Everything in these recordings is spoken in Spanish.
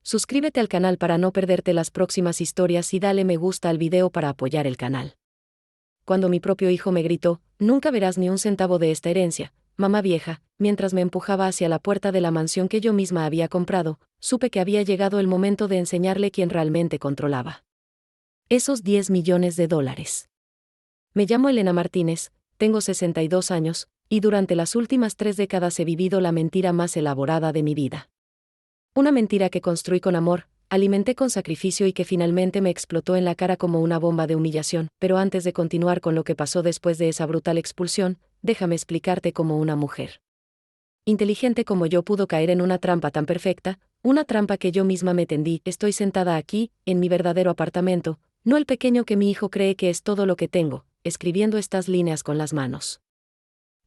Suscríbete al canal para no perderte las próximas historias y dale me gusta al video para apoyar el canal. Cuando mi propio hijo me gritó, nunca verás ni un centavo de esta herencia, mamá vieja, mientras me empujaba hacia la puerta de la mansión que yo misma había comprado, supe que había llegado el momento de enseñarle quién realmente controlaba esos 10 millones de dólares. Me llamo Elena Martínez, tengo 62 años, y durante las últimas 3 décadas he vivido la mentira más elaborada de mi vida. Una mentira que construí con amor, alimenté con sacrificio y que finalmente me explotó en la cara como una bomba de humillación. Pero antes de continuar con lo que pasó después de esa brutal expulsión, déjame explicarte cómo una mujer inteligente como yo pudo caer en una trampa tan perfecta, una trampa que yo misma me tendí. Estoy sentada aquí, en mi verdadero apartamento, no el pequeño que mi hijo cree que es todo lo que tengo, escribiendo estas líneas con las manos.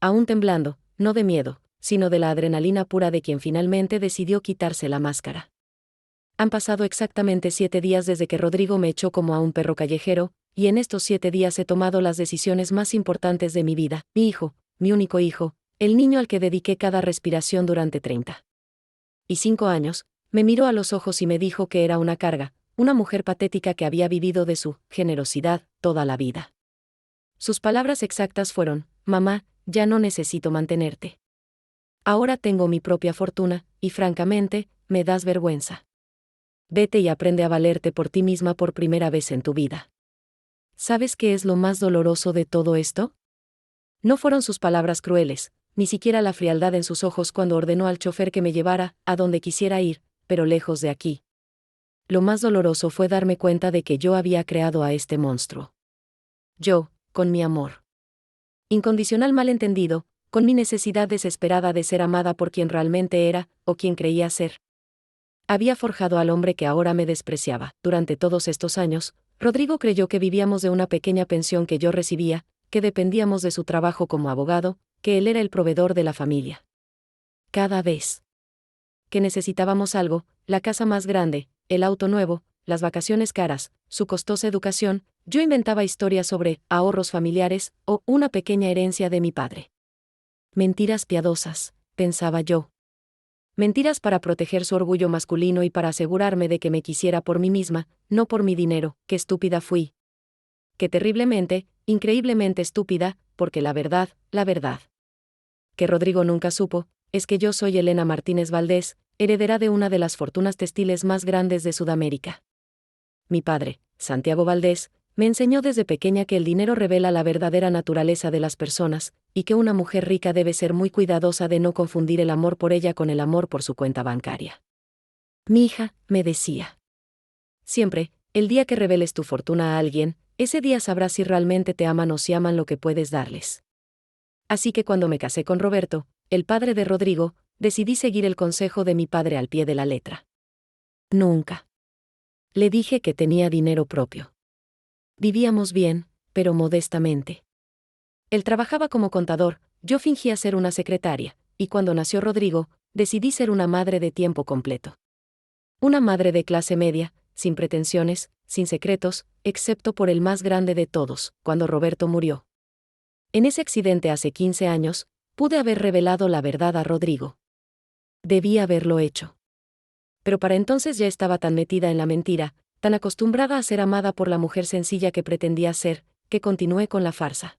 Aún temblando, no de miedo, sino de la adrenalina pura de quien finalmente decidió quitarse la máscara. Han pasado exactamente 7 días desde que Rodrigo me echó como a un perro callejero, y en estos 7 días he tomado las decisiones más importantes de mi vida. Mi hijo, mi único hijo, el niño al que dediqué cada respiración durante 35 años, me miró a los ojos y me dijo que era una carga, una mujer patética que había vivido de su generosidad toda la vida. Sus palabras exactas fueron: mamá, ya no necesito mantenerte. Ahora tengo mi propia fortuna, y francamente, me das vergüenza. Vete y aprende a valerte por ti misma por primera vez en tu vida. ¿Sabes qué es lo más doloroso de todo esto? No fueron sus palabras crueles, ni siquiera la frialdad en sus ojos cuando ordenó al chofer que me llevara a donde quisiera ir, pero lejos de aquí. Lo más doloroso fue darme cuenta de que yo había creado a este monstruo. Yo, con mi amor incondicional malentendido, con mi necesidad desesperada de ser amada por quien realmente era, o quien creía ser. Había forjado al hombre que ahora me despreciaba. Durante todos estos años, Rodrigo creyó que vivíamos de una pequeña pensión que yo recibía, que dependíamos de su trabajo como abogado, que él era el proveedor de la familia. Cada vez que necesitábamos algo, la casa más grande, el auto nuevo, las vacaciones caras, su costosa educación, yo inventaba historias sobre ahorros familiares o una pequeña herencia de mi padre. Mentiras piadosas, pensaba yo. Mentiras para proteger su orgullo masculino y para asegurarme de que me quisiera por mí misma, no por mi dinero. Qué estúpida fui. Qué terriblemente, increíblemente estúpida, porque la verdad, que Rodrigo nunca supo, es que yo soy Elena Martínez Valdés, heredera de una de las fortunas textiles más grandes de Sudamérica. Mi padre, Santiago Valdés, me enseñó desde pequeña que el dinero revela la verdadera naturaleza de las personas, y que una mujer rica debe ser muy cuidadosa de no confundir el amor por ella con el amor por su cuenta bancaria. Mi hija, me decía. Siempre, el día que reveles tu fortuna a alguien, ese día sabrás si realmente te aman o si aman lo que puedes darles. Así que cuando me casé con Roberto, el padre de Rodrigo, decidí seguir el consejo de mi padre al pie de la letra. Nunca le dije que tenía dinero propio. Vivíamos bien, pero modestamente. Él trabajaba como contador, yo fingía ser una secretaria, y cuando nació Rodrigo, decidí ser una madre de tiempo completo. Una madre de clase media, sin pretensiones, sin secretos, excepto por el más grande de todos, cuando Roberto murió. En ese accidente hace 15 años, pude haber revelado la verdad a Rodrigo. Debí haberlo hecho. Pero para entonces ya estaba tan metida en la mentira, tan acostumbrada a ser amada por la mujer sencilla que pretendía ser, que continué con la farsa.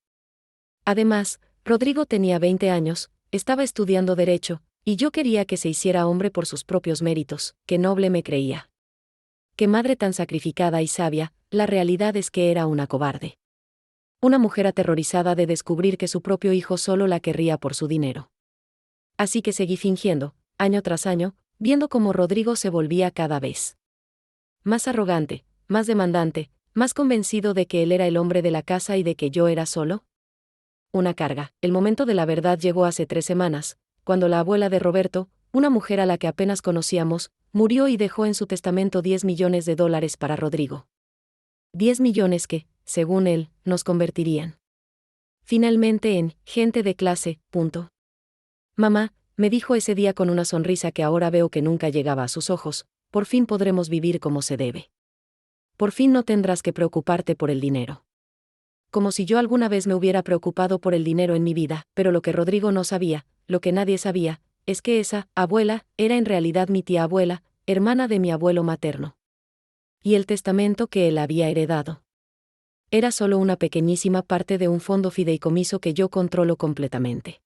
Además, Rodrigo tenía 20 años, estaba estudiando Derecho, y yo quería que se hiciera hombre por sus propios méritos. Qué noble me creía. Qué madre tan sacrificada y sabia. La realidad es que era una cobarde. Una mujer aterrorizada de descubrir que su propio hijo solo la querría por su dinero. Así que seguí fingiendo, año tras año, viendo cómo Rodrigo se volvía cada vez más arrogante, más demandante, más convencido de que él era el hombre de la casa y de que yo era solo una carga. El momento de la verdad llegó hace 3 semanas, cuando la abuela de Roberto, una mujer a la que apenas conocíamos, murió y dejó en su testamento 10 millones de dólares para Rodrigo. 10 millones que, según él, nos convertirían finalmente en gente de clase. Mamá, me dijo ese día con una sonrisa que ahora veo que nunca llegaba a sus ojos, por fin podremos vivir como se debe. Por fin no tendrás que preocuparte por el dinero. Como si yo alguna vez me hubiera preocupado por el dinero en mi vida, pero lo que Rodrigo no sabía, lo que nadie sabía, es que esa abuela era en realidad mi tía abuela, hermana de mi abuelo materno. Y el testamento que él había heredado. Era solo una pequeñísima parte de un fondo fideicomiso que yo controlo completamente.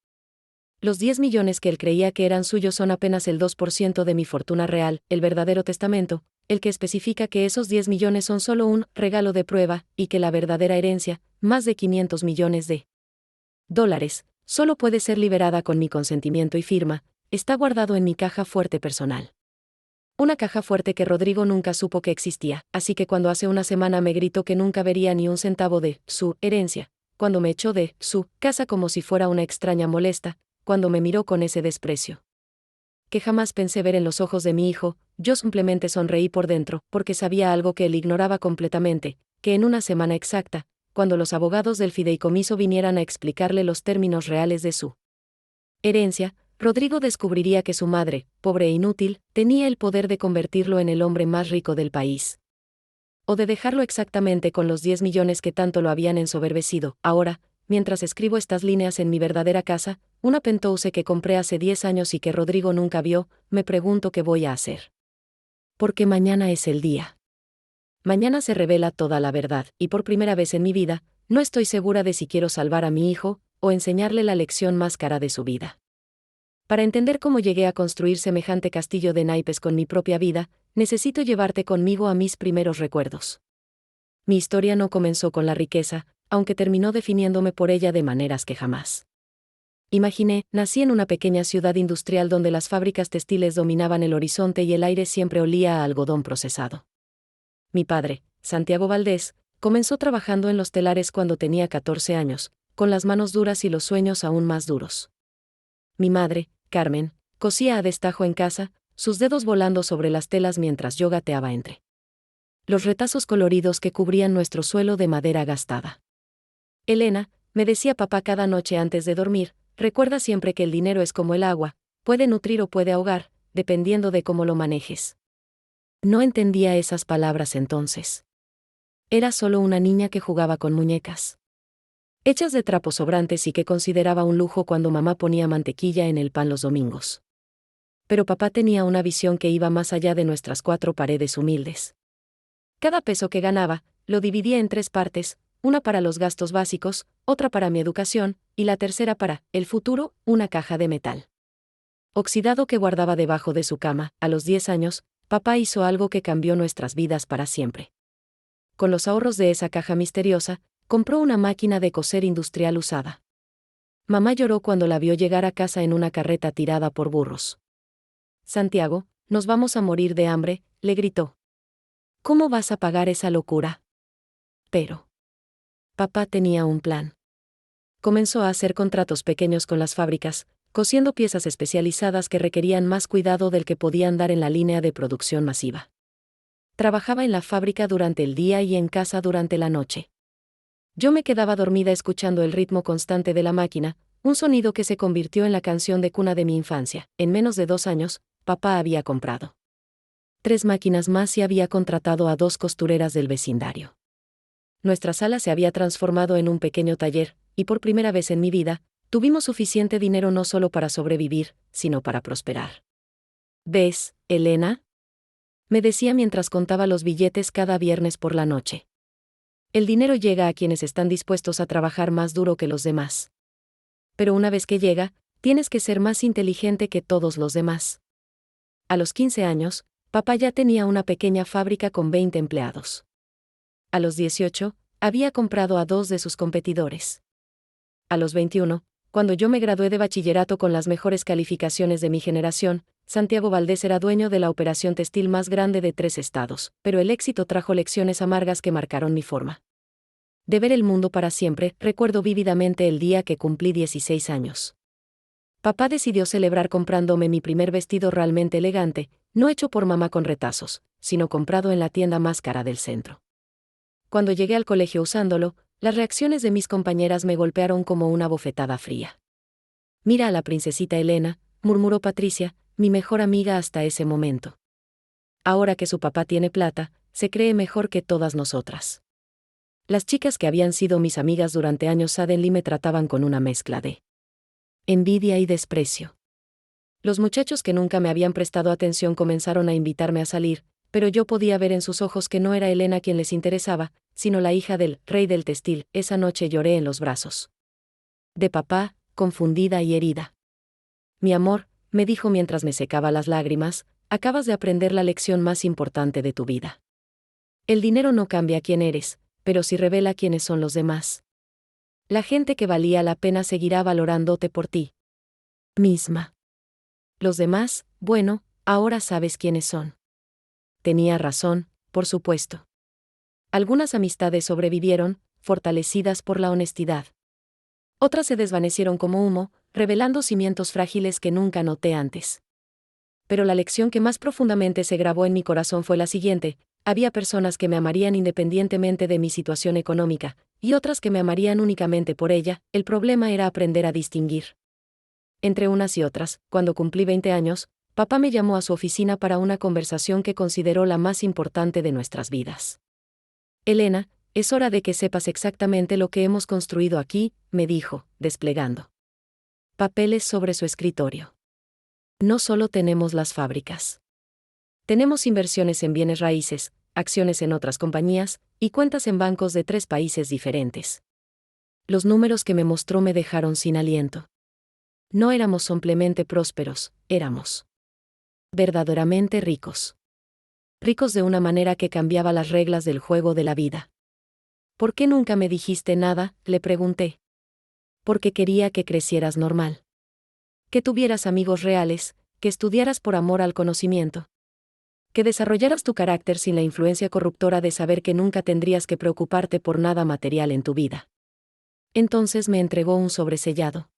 Los 10 millones que él creía que eran suyos son apenas el 2% de mi fortuna real. El verdadero testamento, el que especifica que esos 10 millones son solo un regalo de prueba, y que la verdadera herencia, más de 500 millones de dólares, solo puede ser liberada con mi consentimiento y firma, está guardado en mi caja fuerte personal. Una caja fuerte que Rodrigo nunca supo que existía, así que cuando hace una semana me gritó que nunca vería ni un centavo de su herencia, cuando me echó de su casa como si fuera una extraña molesta, cuando me miró con ese desprecio que jamás pensé ver en los ojos de mi hijo, yo simplemente sonreí por dentro, porque sabía algo que él ignoraba completamente, que en una semana exacta, cuando los abogados del fideicomiso vinieran a explicarle los términos reales de su herencia, Rodrigo descubriría que su madre, pobre e inútil, tenía el poder de convertirlo en el hombre más rico del país. O de dejarlo exactamente con los 10 millones que tanto lo habían ensoberbecido. Ahora, mientras escribo estas líneas en mi verdadera casa, una penthouse que compré hace 10 años y que Rodrigo nunca vio, me pregunto qué voy a hacer. Porque mañana es el día. Mañana se revela toda la verdad, y por primera vez en mi vida, no estoy segura de si quiero salvar a mi hijo, o enseñarle la lección más cara de su vida. Para entender cómo llegué a construir semejante castillo de naipes con mi propia vida, necesito llevarte conmigo a mis primeros recuerdos. Mi historia no comenzó con la riqueza, aunque terminó definiéndome por ella de maneras que jamás imaginé. Nací en una pequeña ciudad industrial donde las fábricas textiles dominaban el horizonte y el aire siempre olía a algodón procesado. Mi padre, Santiago Valdés, comenzó trabajando en los telares cuando tenía 14 años, con las manos duras y los sueños aún más duros. Mi madre, Carmen, cosía a destajo en casa, sus dedos volando sobre las telas mientras yo gateaba entre los retazos coloridos que cubrían nuestro suelo de madera gastada. Elena, me decía papá cada noche antes de dormir, recuerda siempre que el dinero es como el agua, puede nutrir o puede ahogar, dependiendo de cómo lo manejes. No entendía esas palabras entonces. Era solo una niña que jugaba con muñecas hechas de trapos sobrantes y que consideraba un lujo cuando mamá ponía mantequilla en el pan los domingos. Pero papá tenía una visión que iba más allá de nuestras 4 paredes humildes. Cada peso que ganaba, lo dividía en 3 partes, una para los gastos básicos, otra para mi educación, y la tercera para el futuro, una caja de metal oxidado que guardaba debajo de su cama. A los 10 años, papá hizo algo que cambió nuestras vidas para siempre. Con los ahorros de esa caja misteriosa, compró una máquina de coser industrial usada. Mamá lloró cuando la vio llegar a casa en una carreta tirada por burros. Santiago, nos vamos a morir de hambre, le gritó. ¿Cómo vas a pagar esa locura? Pero papá tenía un plan. Comenzó a hacer contratos pequeños con las fábricas, cosiendo piezas especializadas que requerían más cuidado del que podían dar en la línea de producción masiva. Trabajaba en la fábrica durante el día y en casa durante la noche. Yo me quedaba dormida escuchando el ritmo constante de la máquina, un sonido que se convirtió en la canción de cuna de mi infancia. En menos de 2 años, papá había comprado 3 máquinas más y había contratado a 2 costureras del vecindario. Nuestra sala se había transformado en un pequeño taller, y por primera vez en mi vida, tuvimos suficiente dinero no solo para sobrevivir, sino para prosperar. ¿Ves, Elena?, me decía mientras contaba los billetes cada viernes por la noche. El dinero llega a quienes están dispuestos a trabajar más duro que los demás. Pero una vez que llega, tienes que ser más inteligente que todos los demás. A los 15 años, papá ya tenía una pequeña fábrica con 20 empleados. A los 18, había comprado a 2 de sus competidores. A los 21, cuando yo me gradué de bachillerato con las mejores calificaciones de mi generación, Santiago Valdés era dueño de la operación textil más grande de 3 estados, pero el éxito trajo lecciones amargas que marcaron mi forma de ver el mundo para siempre. Recuerdo vívidamente el día que cumplí 16 años. Papá decidió celebrar comprándome mi primer vestido realmente elegante, no hecho por mamá con retazos, sino comprado en la tienda más cara del centro. Cuando llegué al colegio usándolo, las reacciones de mis compañeras me golpearon como una bofetada fría. Mira a la princesita Elena, murmuró Patricia, mi mejor amiga hasta ese momento. Ahora que su papá tiene plata, se cree mejor que todas nosotras. Las chicas que habían sido mis amigas durante años suddenly me trataban con una mezcla de envidia y desprecio. Los muchachos que nunca me habían prestado atención comenzaron a invitarme a salir, pero yo podía ver en sus ojos que no era Elena quien les interesaba, sino la hija del rey del textil. Esa noche lloré en los brazos de papá, confundida y herida. Mi amor, me dijo mientras me secaba las lágrimas, acabas de aprender la lección más importante de tu vida. El dinero no cambia quién eres, pero sí revela quiénes son los demás. La gente que valía la pena seguirá valorándote por ti misma. Los demás, bueno, ahora sabes quiénes son. Tenía razón, por supuesto. Algunas amistades sobrevivieron, fortalecidas por la honestidad. Otras se desvanecieron como humo, revelando cimientos frágiles que nunca noté antes. Pero la lección que más profundamente se grabó en mi corazón fue la siguiente: había personas que me amarían independientemente de mi situación económica, y otras que me amarían únicamente por ella. El problema era aprender a distinguir entre unas y otras. Cuando cumplí 20 años, papá me llamó a su oficina para una conversación que consideró la más importante de nuestras vidas. Elena, es hora de que sepas exactamente lo que hemos construido aquí, me dijo, desplegando papeles sobre su escritorio. No solo tenemos las fábricas. Tenemos inversiones en bienes raíces, acciones en otras compañías, y cuentas en bancos de 3 países diferentes. Los números que me mostró me dejaron sin aliento. No éramos simplemente prósperos, éramos verdaderamente ricos. Ricos de una manera que cambiaba las reglas del juego de la vida. ¿Por qué nunca me dijiste nada?, le pregunté. Porque quería que crecieras normal. Que tuvieras amigos reales, que estudiaras por amor al conocimiento. Que desarrollaras tu carácter sin la influencia corruptora de saber que nunca tendrías que preocuparte por nada material en tu vida. Entonces me entregó un sobresellado.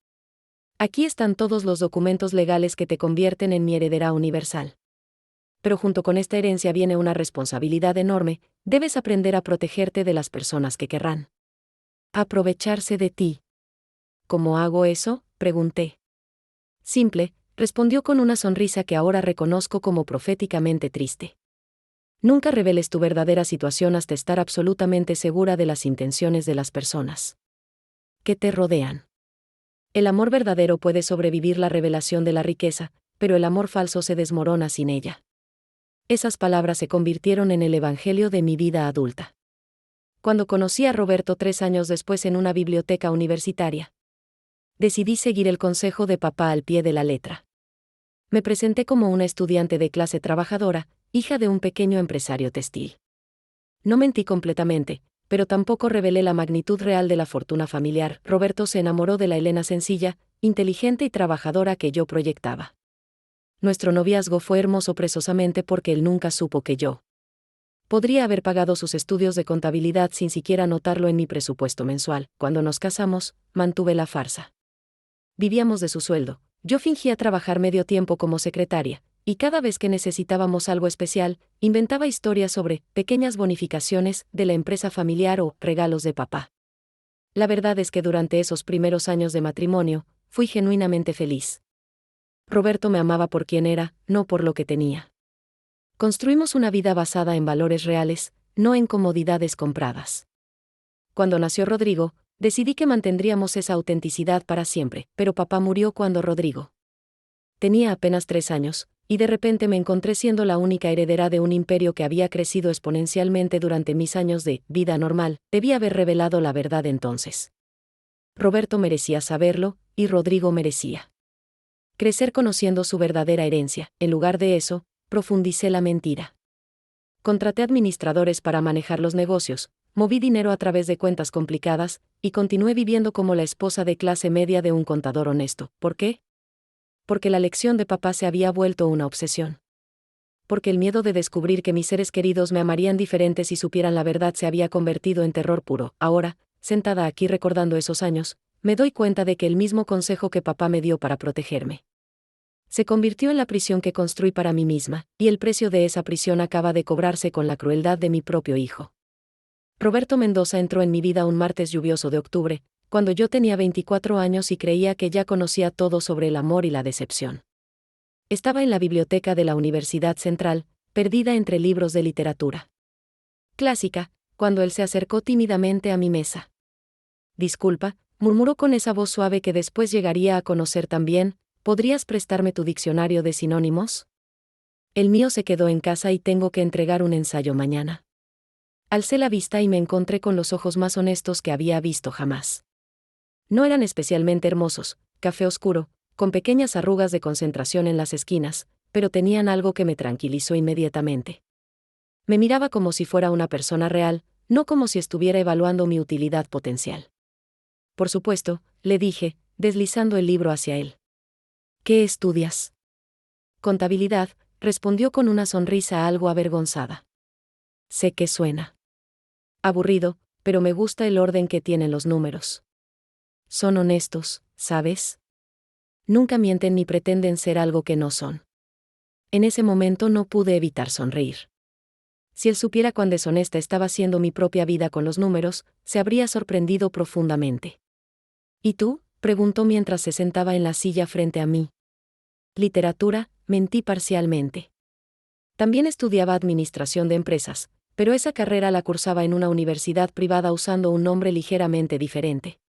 Aquí están todos los documentos legales que te convierten en mi heredera universal. Pero junto con esta herencia viene una responsabilidad enorme: debes aprender a protegerte de las personas que querrán aprovecharse de ti. ¿Cómo hago eso?, pregunté. Simple, respondió con una sonrisa que ahora reconozco como proféticamente triste. Nunca reveles tu verdadera situación hasta estar absolutamente segura de las intenciones de las personas que te rodean. El amor verdadero puede sobrevivir la revelación de la riqueza, pero el amor falso se desmorona sin ella. Esas palabras se convirtieron en el evangelio de mi vida adulta. Cuando conocí a Roberto 3 años después en una biblioteca universitaria, decidí seguir el consejo de papá al pie de la letra. Me presenté como una estudiante de clase trabajadora, hija de un pequeño empresario textil. No mentí completamente, pero tampoco revelé la magnitud real de la fortuna familiar. Roberto se enamoró de la Elena sencilla, inteligente y trabajadora que yo proyectaba. Nuestro noviazgo fue hermoso precisamente porque él nunca supo que yo podría haber pagado sus estudios de contabilidad sin siquiera notarlo en mi presupuesto mensual. Cuando nos casamos, mantuve la farsa. Vivíamos de su sueldo. Yo fingía trabajar medio tiempo como secretaria, y cada vez que necesitábamos algo especial, inventaba historias sobre pequeñas bonificaciones de la empresa familiar o regalos de papá. La verdad es que durante esos primeros años de matrimonio, fui genuinamente feliz. Roberto me amaba por quien era, no por lo que tenía. Construimos una vida basada en valores reales, no en comodidades compradas. Cuando nació Rodrigo, decidí que mantendríamos esa autenticidad para siempre, pero papá murió cuando Rodrigo tenía apenas 3 años, y de repente me encontré siendo la única heredera de un imperio que había crecido exponencialmente durante mis años de vida normal. Debí haber revelado la verdad entonces. Roberto merecía saberlo, y Rodrigo merecía crecer conociendo su verdadera herencia. En lugar de eso, profundicé la mentira. Contraté administradores para manejar los negocios, moví dinero a través de cuentas complicadas, y continué viviendo como la esposa de clase media de un contador honesto. ¿Por qué? Porque la lección de papá se había vuelto una obsesión. Porque el miedo de descubrir que mis seres queridos me amarían diferente si supieran la verdad se había convertido en terror puro. Ahora, sentada aquí recordando esos años, me doy cuenta de que el mismo consejo que papá me dio para protegerme se convirtió en la prisión que construí para mí misma, y el precio de esa prisión acaba de cobrarse con la crueldad de mi propio hijo. Roberto Mendoza entró en mi vida un martes lluvioso de octubre, cuando yo tenía 24 años y creía que ya conocía todo sobre el amor y la decepción. Estaba en la biblioteca de la Universidad Central, perdida entre libros de literatura clásica, cuando él se acercó tímidamente a mi mesa. Disculpa, murmuró con esa voz suave que después llegaría a conocer tan bien, ¿podrías prestarme tu diccionario de sinónimos? El mío se quedó en casa y tengo que entregar un ensayo mañana. Alcé la vista y me encontré con los ojos más honestos que había visto jamás. No eran especialmente hermosos, café oscuro, con pequeñas arrugas de concentración en las esquinas, pero tenían algo que me tranquilizó inmediatamente. Me miraba como si fuera una persona real, no como si estuviera evaluando mi utilidad potencial. Por supuesto, le dije, deslizando el libro hacia él. ¿Qué estudias? Contabilidad, respondió con una sonrisa algo avergonzada. Sé que suena aburrido, pero me gusta el orden que tienen los números. Son honestos, ¿sabes? Nunca mienten ni pretenden ser algo que no son. En ese momento no pude evitar sonreír. Si él supiera cuán deshonesta estaba siendo mi propia vida con los números, se habría sorprendido profundamente. ¿Y tú?, preguntó mientras se sentaba en la silla frente a mí. Literatura, mentí parcialmente. También estudiaba administración de empresas, pero esa carrera la cursaba en una universidad privada usando un nombre ligeramente diferente.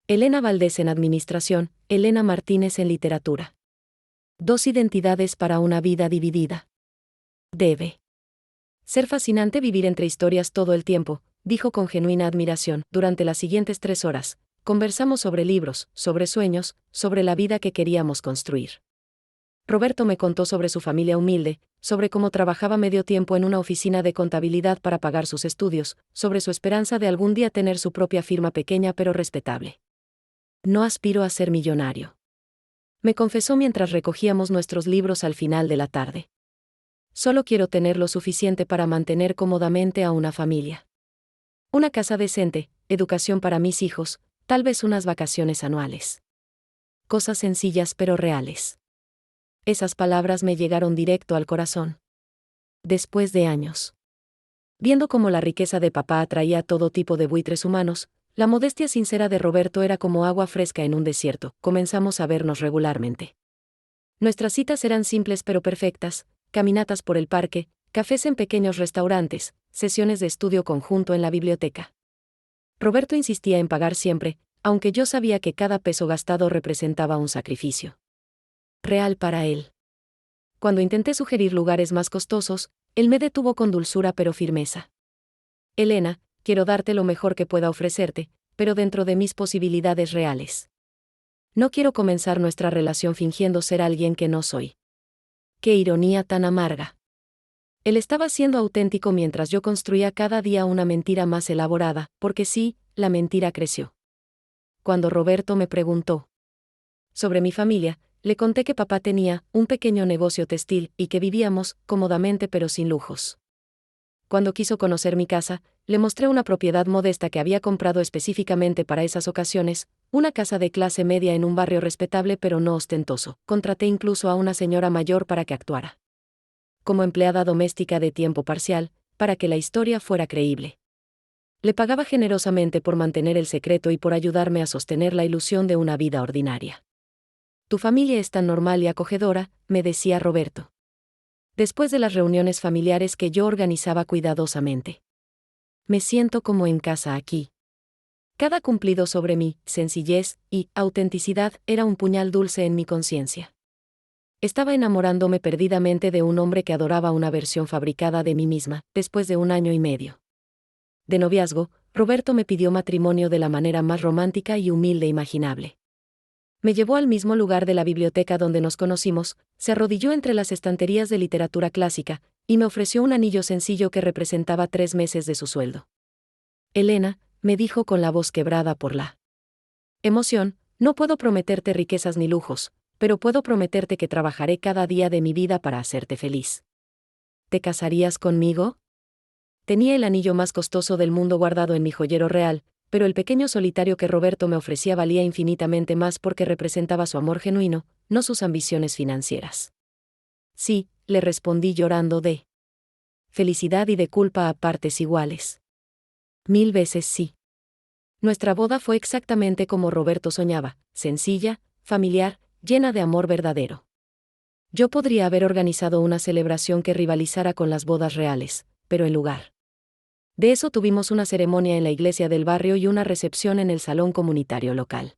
Elena Valdés en administración, Elena Martínez en literatura. Dos identidades para una vida dividida. Debe ser fascinante vivir entre historias todo el tiempo, dijo con genuina admiración. Durante las siguientes 3 horas, conversamos sobre libros, sobre sueños, sobre la vida que queríamos construir. Roberto me contó sobre su familia humilde, sobre cómo trabajaba medio tiempo en una oficina de contabilidad para pagar sus estudios, sobre su esperanza de algún día tener su propia firma pequeña pero respetable. No aspiro a ser millonario, me confesó mientras recogíamos nuestros libros al final de la tarde. Solo quiero tener lo suficiente para mantener cómodamente a una familia. Una casa decente, educación para mis hijos, tal vez unas vacaciones anuales. Cosas sencillas pero reales. Esas palabras me llegaron directo al corazón. Después de años, viendo cómo la riqueza de papá atraía todo tipo de buitres humanos, la modestia sincera de Roberto era como agua fresca en un desierto. Comenzamos a vernos regularmente. Nuestras citas eran simples pero perfectas, caminatas por el parque, cafés en pequeños restaurantes, sesiones de estudio conjunto en la biblioteca. Roberto insistía en pagar siempre, aunque yo sabía que cada peso gastado representaba un sacrificio real para él. Cuando intenté sugerir lugares más costosos, él me detuvo con dulzura pero firmeza. Elena, quiero darte lo mejor que pueda ofrecerte, pero dentro de mis posibilidades reales. No quiero comenzar nuestra relación fingiendo ser alguien que no soy. Qué ironía tan amarga. Él estaba siendo auténtico mientras yo construía cada día una mentira más elaborada, porque sí, la mentira creció. Cuando Roberto me preguntó sobre mi familia, le conté que papá tenía un pequeño negocio textil y que vivíamos cómodamente pero sin lujos. Cuando quiso conocer mi casa, le mostré una propiedad modesta que había comprado específicamente para esas ocasiones, una casa de clase media en un barrio respetable pero no ostentoso. Contraté incluso a una señora mayor para que actuara como empleada doméstica de tiempo parcial, para que la historia fuera creíble. Le pagaba generosamente por mantener el secreto y por ayudarme a sostener la ilusión de una vida ordinaria. Tu familia es tan normal y acogedora, me decía Roberto. Después de las reuniones familiares que yo organizaba cuidadosamente. Me siento como en casa aquí. Cada cumplido sobre mi sencillez y autenticidad era un puñal dulce en mi conciencia. Estaba enamorándome perdidamente de un hombre que adoraba una versión fabricada de mí misma, después de 1 año y medio de noviazgo, Roberto me pidió matrimonio de la manera más romántica y humilde imaginable. Me llevó al mismo lugar de la biblioteca donde nos conocimos, se arrodilló entre las estanterías de literatura clásica, y me ofreció un anillo sencillo que representaba 3 meses de su sueldo. Elena, me dijo con la voz quebrada por la emoción, no puedo prometerte riquezas ni lujos, pero puedo prometerte que trabajaré cada día de mi vida para hacerte feliz. ¿Te casarías conmigo? Tenía el anillo más costoso del mundo guardado en mi joyero real, pero el pequeño solitario que Roberto me ofrecía valía infinitamente más porque representaba su amor genuino, no sus ambiciones financieras. Sí, le respondí llorando de felicidad y de culpa a partes iguales. 1000 veces sí. Nuestra boda fue exactamente como Roberto soñaba, sencilla, familiar, llena de amor verdadero. Yo podría haber organizado una celebración que rivalizara con las bodas reales, pero en lugar de eso tuvimos una ceremonia en la iglesia del barrio y una recepción en el salón comunitario local.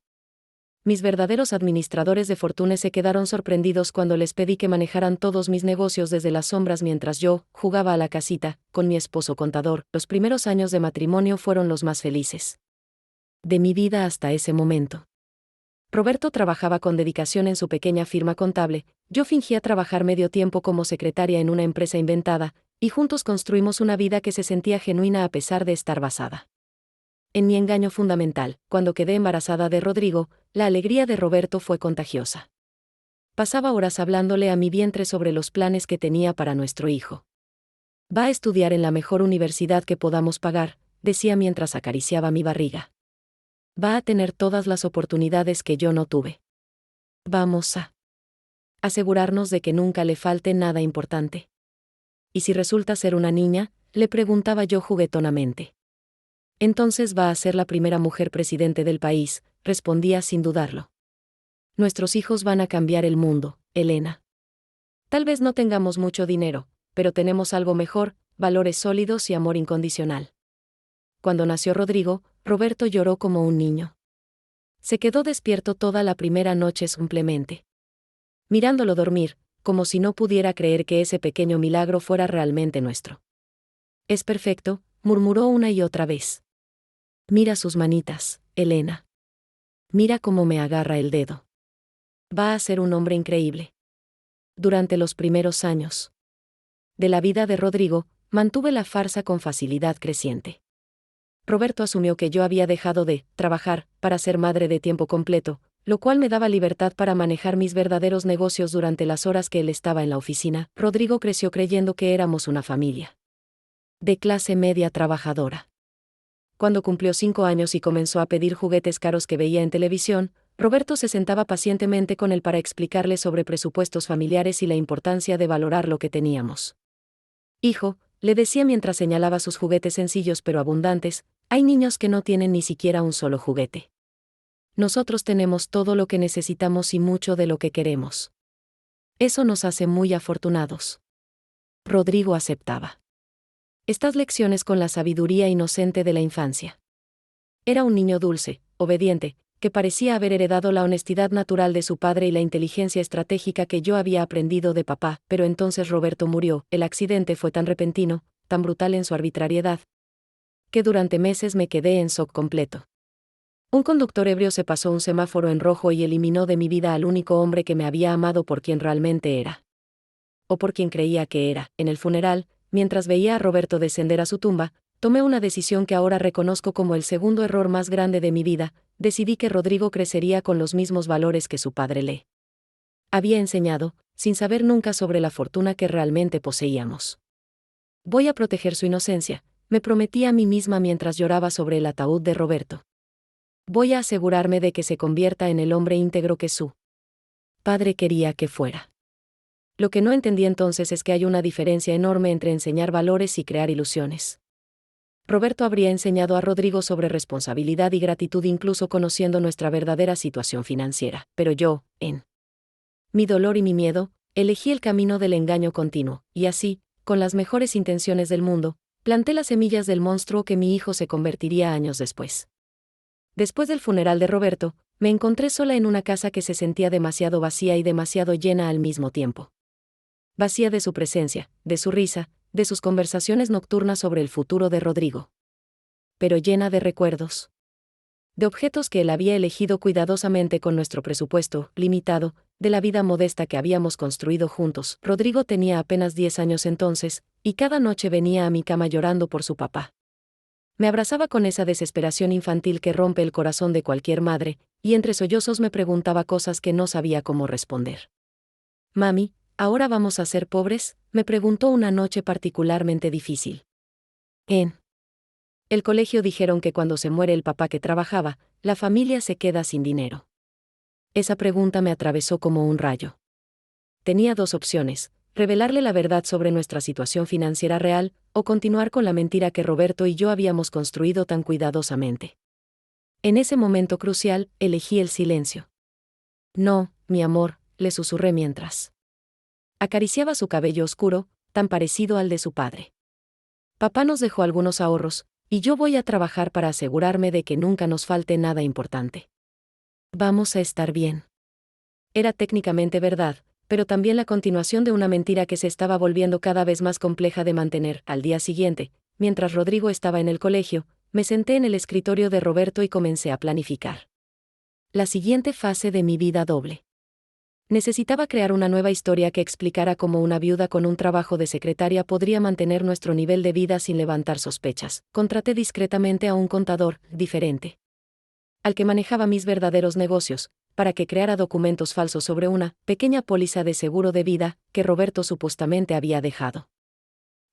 Mis verdaderos administradores de fortuna se quedaron sorprendidos cuando les pedí que manejaran todos mis negocios desde las sombras mientras yo jugaba a la casita con mi esposo contador. Los primeros años de matrimonio fueron los más felices de mi vida hasta ese momento. Roberto trabajaba con dedicación en su pequeña firma contable, yo fingía trabajar medio tiempo como secretaria en una empresa inventada, y juntos construimos una vida que se sentía genuina a pesar de estar basada en mi engaño fundamental. Cuando quedé embarazada de Rodrigo, la alegría de Roberto fue contagiosa. Pasaba horas hablándole a mi vientre sobre los planes que tenía para nuestro hijo. Va a estudiar en la mejor universidad que podamos pagar, decía mientras acariciaba mi barriga. Va a tener todas las oportunidades que yo no tuve. Vamos a asegurarnos de que nunca le falte nada importante. ¿Y si resulta ser una niña?, le preguntaba yo juguetonamente. Entonces va a ser la primera mujer presidente del país, respondía sin dudarlo. Nuestros hijos van a cambiar el mundo, Elena. Tal vez no tengamos mucho dinero, pero tenemos algo mejor, valores sólidos y amor incondicional. Cuando nació Rodrigo, Roberto lloró como un niño. Se quedó despierto toda la primera noche simplemente mirándolo dormir, como si no pudiera creer que ese pequeño milagro fuera realmente nuestro. Es perfecto, murmuró una y otra vez. Mira sus manitas, Elena. Mira cómo me agarra el dedo. Va a ser un hombre increíble. Durante los primeros años de la vida de Rodrigo, mantuve la farsa con facilidad creciente. Roberto asumió que yo había dejado de trabajar para ser madre de tiempo completo, lo cual me daba libertad para manejar mis verdaderos negocios durante las horas que él estaba en la oficina. Rodrigo creció creyendo que éramos una familia de clase media trabajadora. Cuando cumplió 5 años y comenzó a pedir juguetes caros que veía en televisión, Roberto se sentaba pacientemente con él para explicarle sobre presupuestos familiares y la importancia de valorar lo que teníamos. Hijo, le decía mientras señalaba sus juguetes sencillos pero abundantes, hay niños que no tienen ni siquiera un solo juguete. Nosotros tenemos todo lo que necesitamos y mucho de lo que queremos. Eso nos hace muy afortunados. Rodrigo aceptaba estas lecciones con la sabiduría inocente de la infancia. Era un niño dulce, obediente, que parecía haber heredado la honestidad natural de su padre y la inteligencia estratégica que yo había aprendido de papá, pero entonces Roberto murió. El accidente fue tan repentino, tan brutal en su arbitrariedad, que durante meses me quedé en shock completo. Un conductor ebrio se pasó un semáforo en rojo y eliminó de mi vida al único hombre que me había amado por quien realmente era. O por quien creía que era. En el funeral, mientras veía a Roberto descender a su tumba, tomé una decisión que ahora reconozco como el segundo error más grande de mi vida. Decidí que Rodrigo crecería con los mismos valores que su padre le había enseñado, sin saber nunca sobre la fortuna que realmente poseíamos. Voy a proteger su inocencia, me prometí a mí misma mientras lloraba sobre el ataúd de Roberto. Voy a asegurarme de que se convierta en el hombre íntegro que su padre quería que fuera. Lo que no entendí entonces es que hay una diferencia enorme entre enseñar valores y crear ilusiones. Roberto habría enseñado a Rodrigo sobre responsabilidad y gratitud incluso conociendo nuestra verdadera situación financiera, pero yo, en mi dolor y mi miedo, elegí el camino del engaño continuo, y así, con las mejores intenciones del mundo, planté las semillas del monstruo que mi hijo se convertiría años después. Después del funeral de Roberto, me encontré sola en una casa que se sentía demasiado vacía y demasiado llena al mismo tiempo. Vacía de su presencia, de su risa, de sus conversaciones nocturnas sobre el futuro de Rodrigo. Pero llena de recuerdos. De objetos que él había elegido cuidadosamente con nuestro presupuesto limitado, de la vida modesta que habíamos construido juntos. Rodrigo tenía apenas 10 años entonces, y cada noche venía a mi cama llorando por su papá. Me abrazaba con esa desesperación infantil que rompe el corazón de cualquier madre, y entre sollozos me preguntaba cosas que no sabía cómo responder. Mami, ¿ahora vamos a ser pobres?, me preguntó una noche particularmente difícil. En el colegio dijeron que cuando se muere el papá que trabajaba, la familia se queda sin dinero. Esa pregunta me atravesó como un rayo. Tenía 2 opciones: revelarle la verdad sobre nuestra situación financiera real, o continuar con la mentira que Roberto y yo habíamos construido tan cuidadosamente. En ese momento crucial, elegí el silencio. No, mi amor, le susurré mientras acariciaba su cabello oscuro, tan parecido al de su padre. Papá nos dejó algunos ahorros, y yo voy a trabajar para asegurarme de que nunca nos falte nada importante. Vamos a estar bien. Era técnicamente verdad, pero también la continuación de una mentira que se estaba volviendo cada vez más compleja de mantener. Al día siguiente, mientras Rodrigo estaba en el colegio, me senté en el escritorio de Roberto y comencé a planificar la siguiente fase de mi vida doble. Necesitaba crear una nueva historia que explicara cómo una viuda con un trabajo de secretaria podría mantener nuestro nivel de vida sin levantar sospechas. Contraté discretamente a un contador, diferente al que manejaba mis verdaderos negocios, para que creara documentos falsos sobre una pequeña póliza de seguro de vida que Roberto supuestamente había dejado.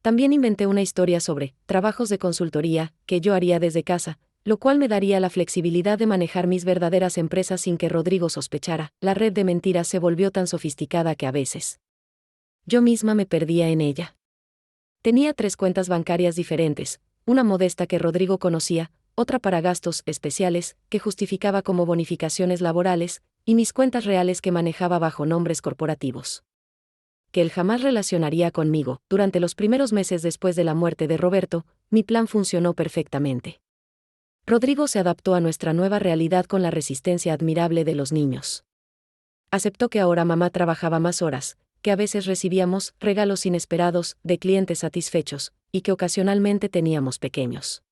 También inventé una historia sobre trabajos de consultoría que yo haría desde casa, lo cual me daría la flexibilidad de manejar mis verdaderas empresas sin que Rodrigo sospechara. La red de mentiras se volvió tan sofisticada que a veces yo misma me perdía en ella. Tenía 3 cuentas bancarias diferentes, una modesta que Rodrigo conocía, otra para gastos especiales, que justificaba como bonificaciones laborales, y mis cuentas reales que manejaba bajo nombres corporativos que él jamás relacionaría conmigo. Durante los primeros meses después de la muerte de Roberto, mi plan funcionó perfectamente. Rodrigo se adaptó a nuestra nueva realidad con la resistencia admirable de los niños. Aceptó que ahora mamá trabajaba más horas, que a veces recibíamos regalos inesperados de clientes satisfechos, y que ocasionalmente teníamos pequeños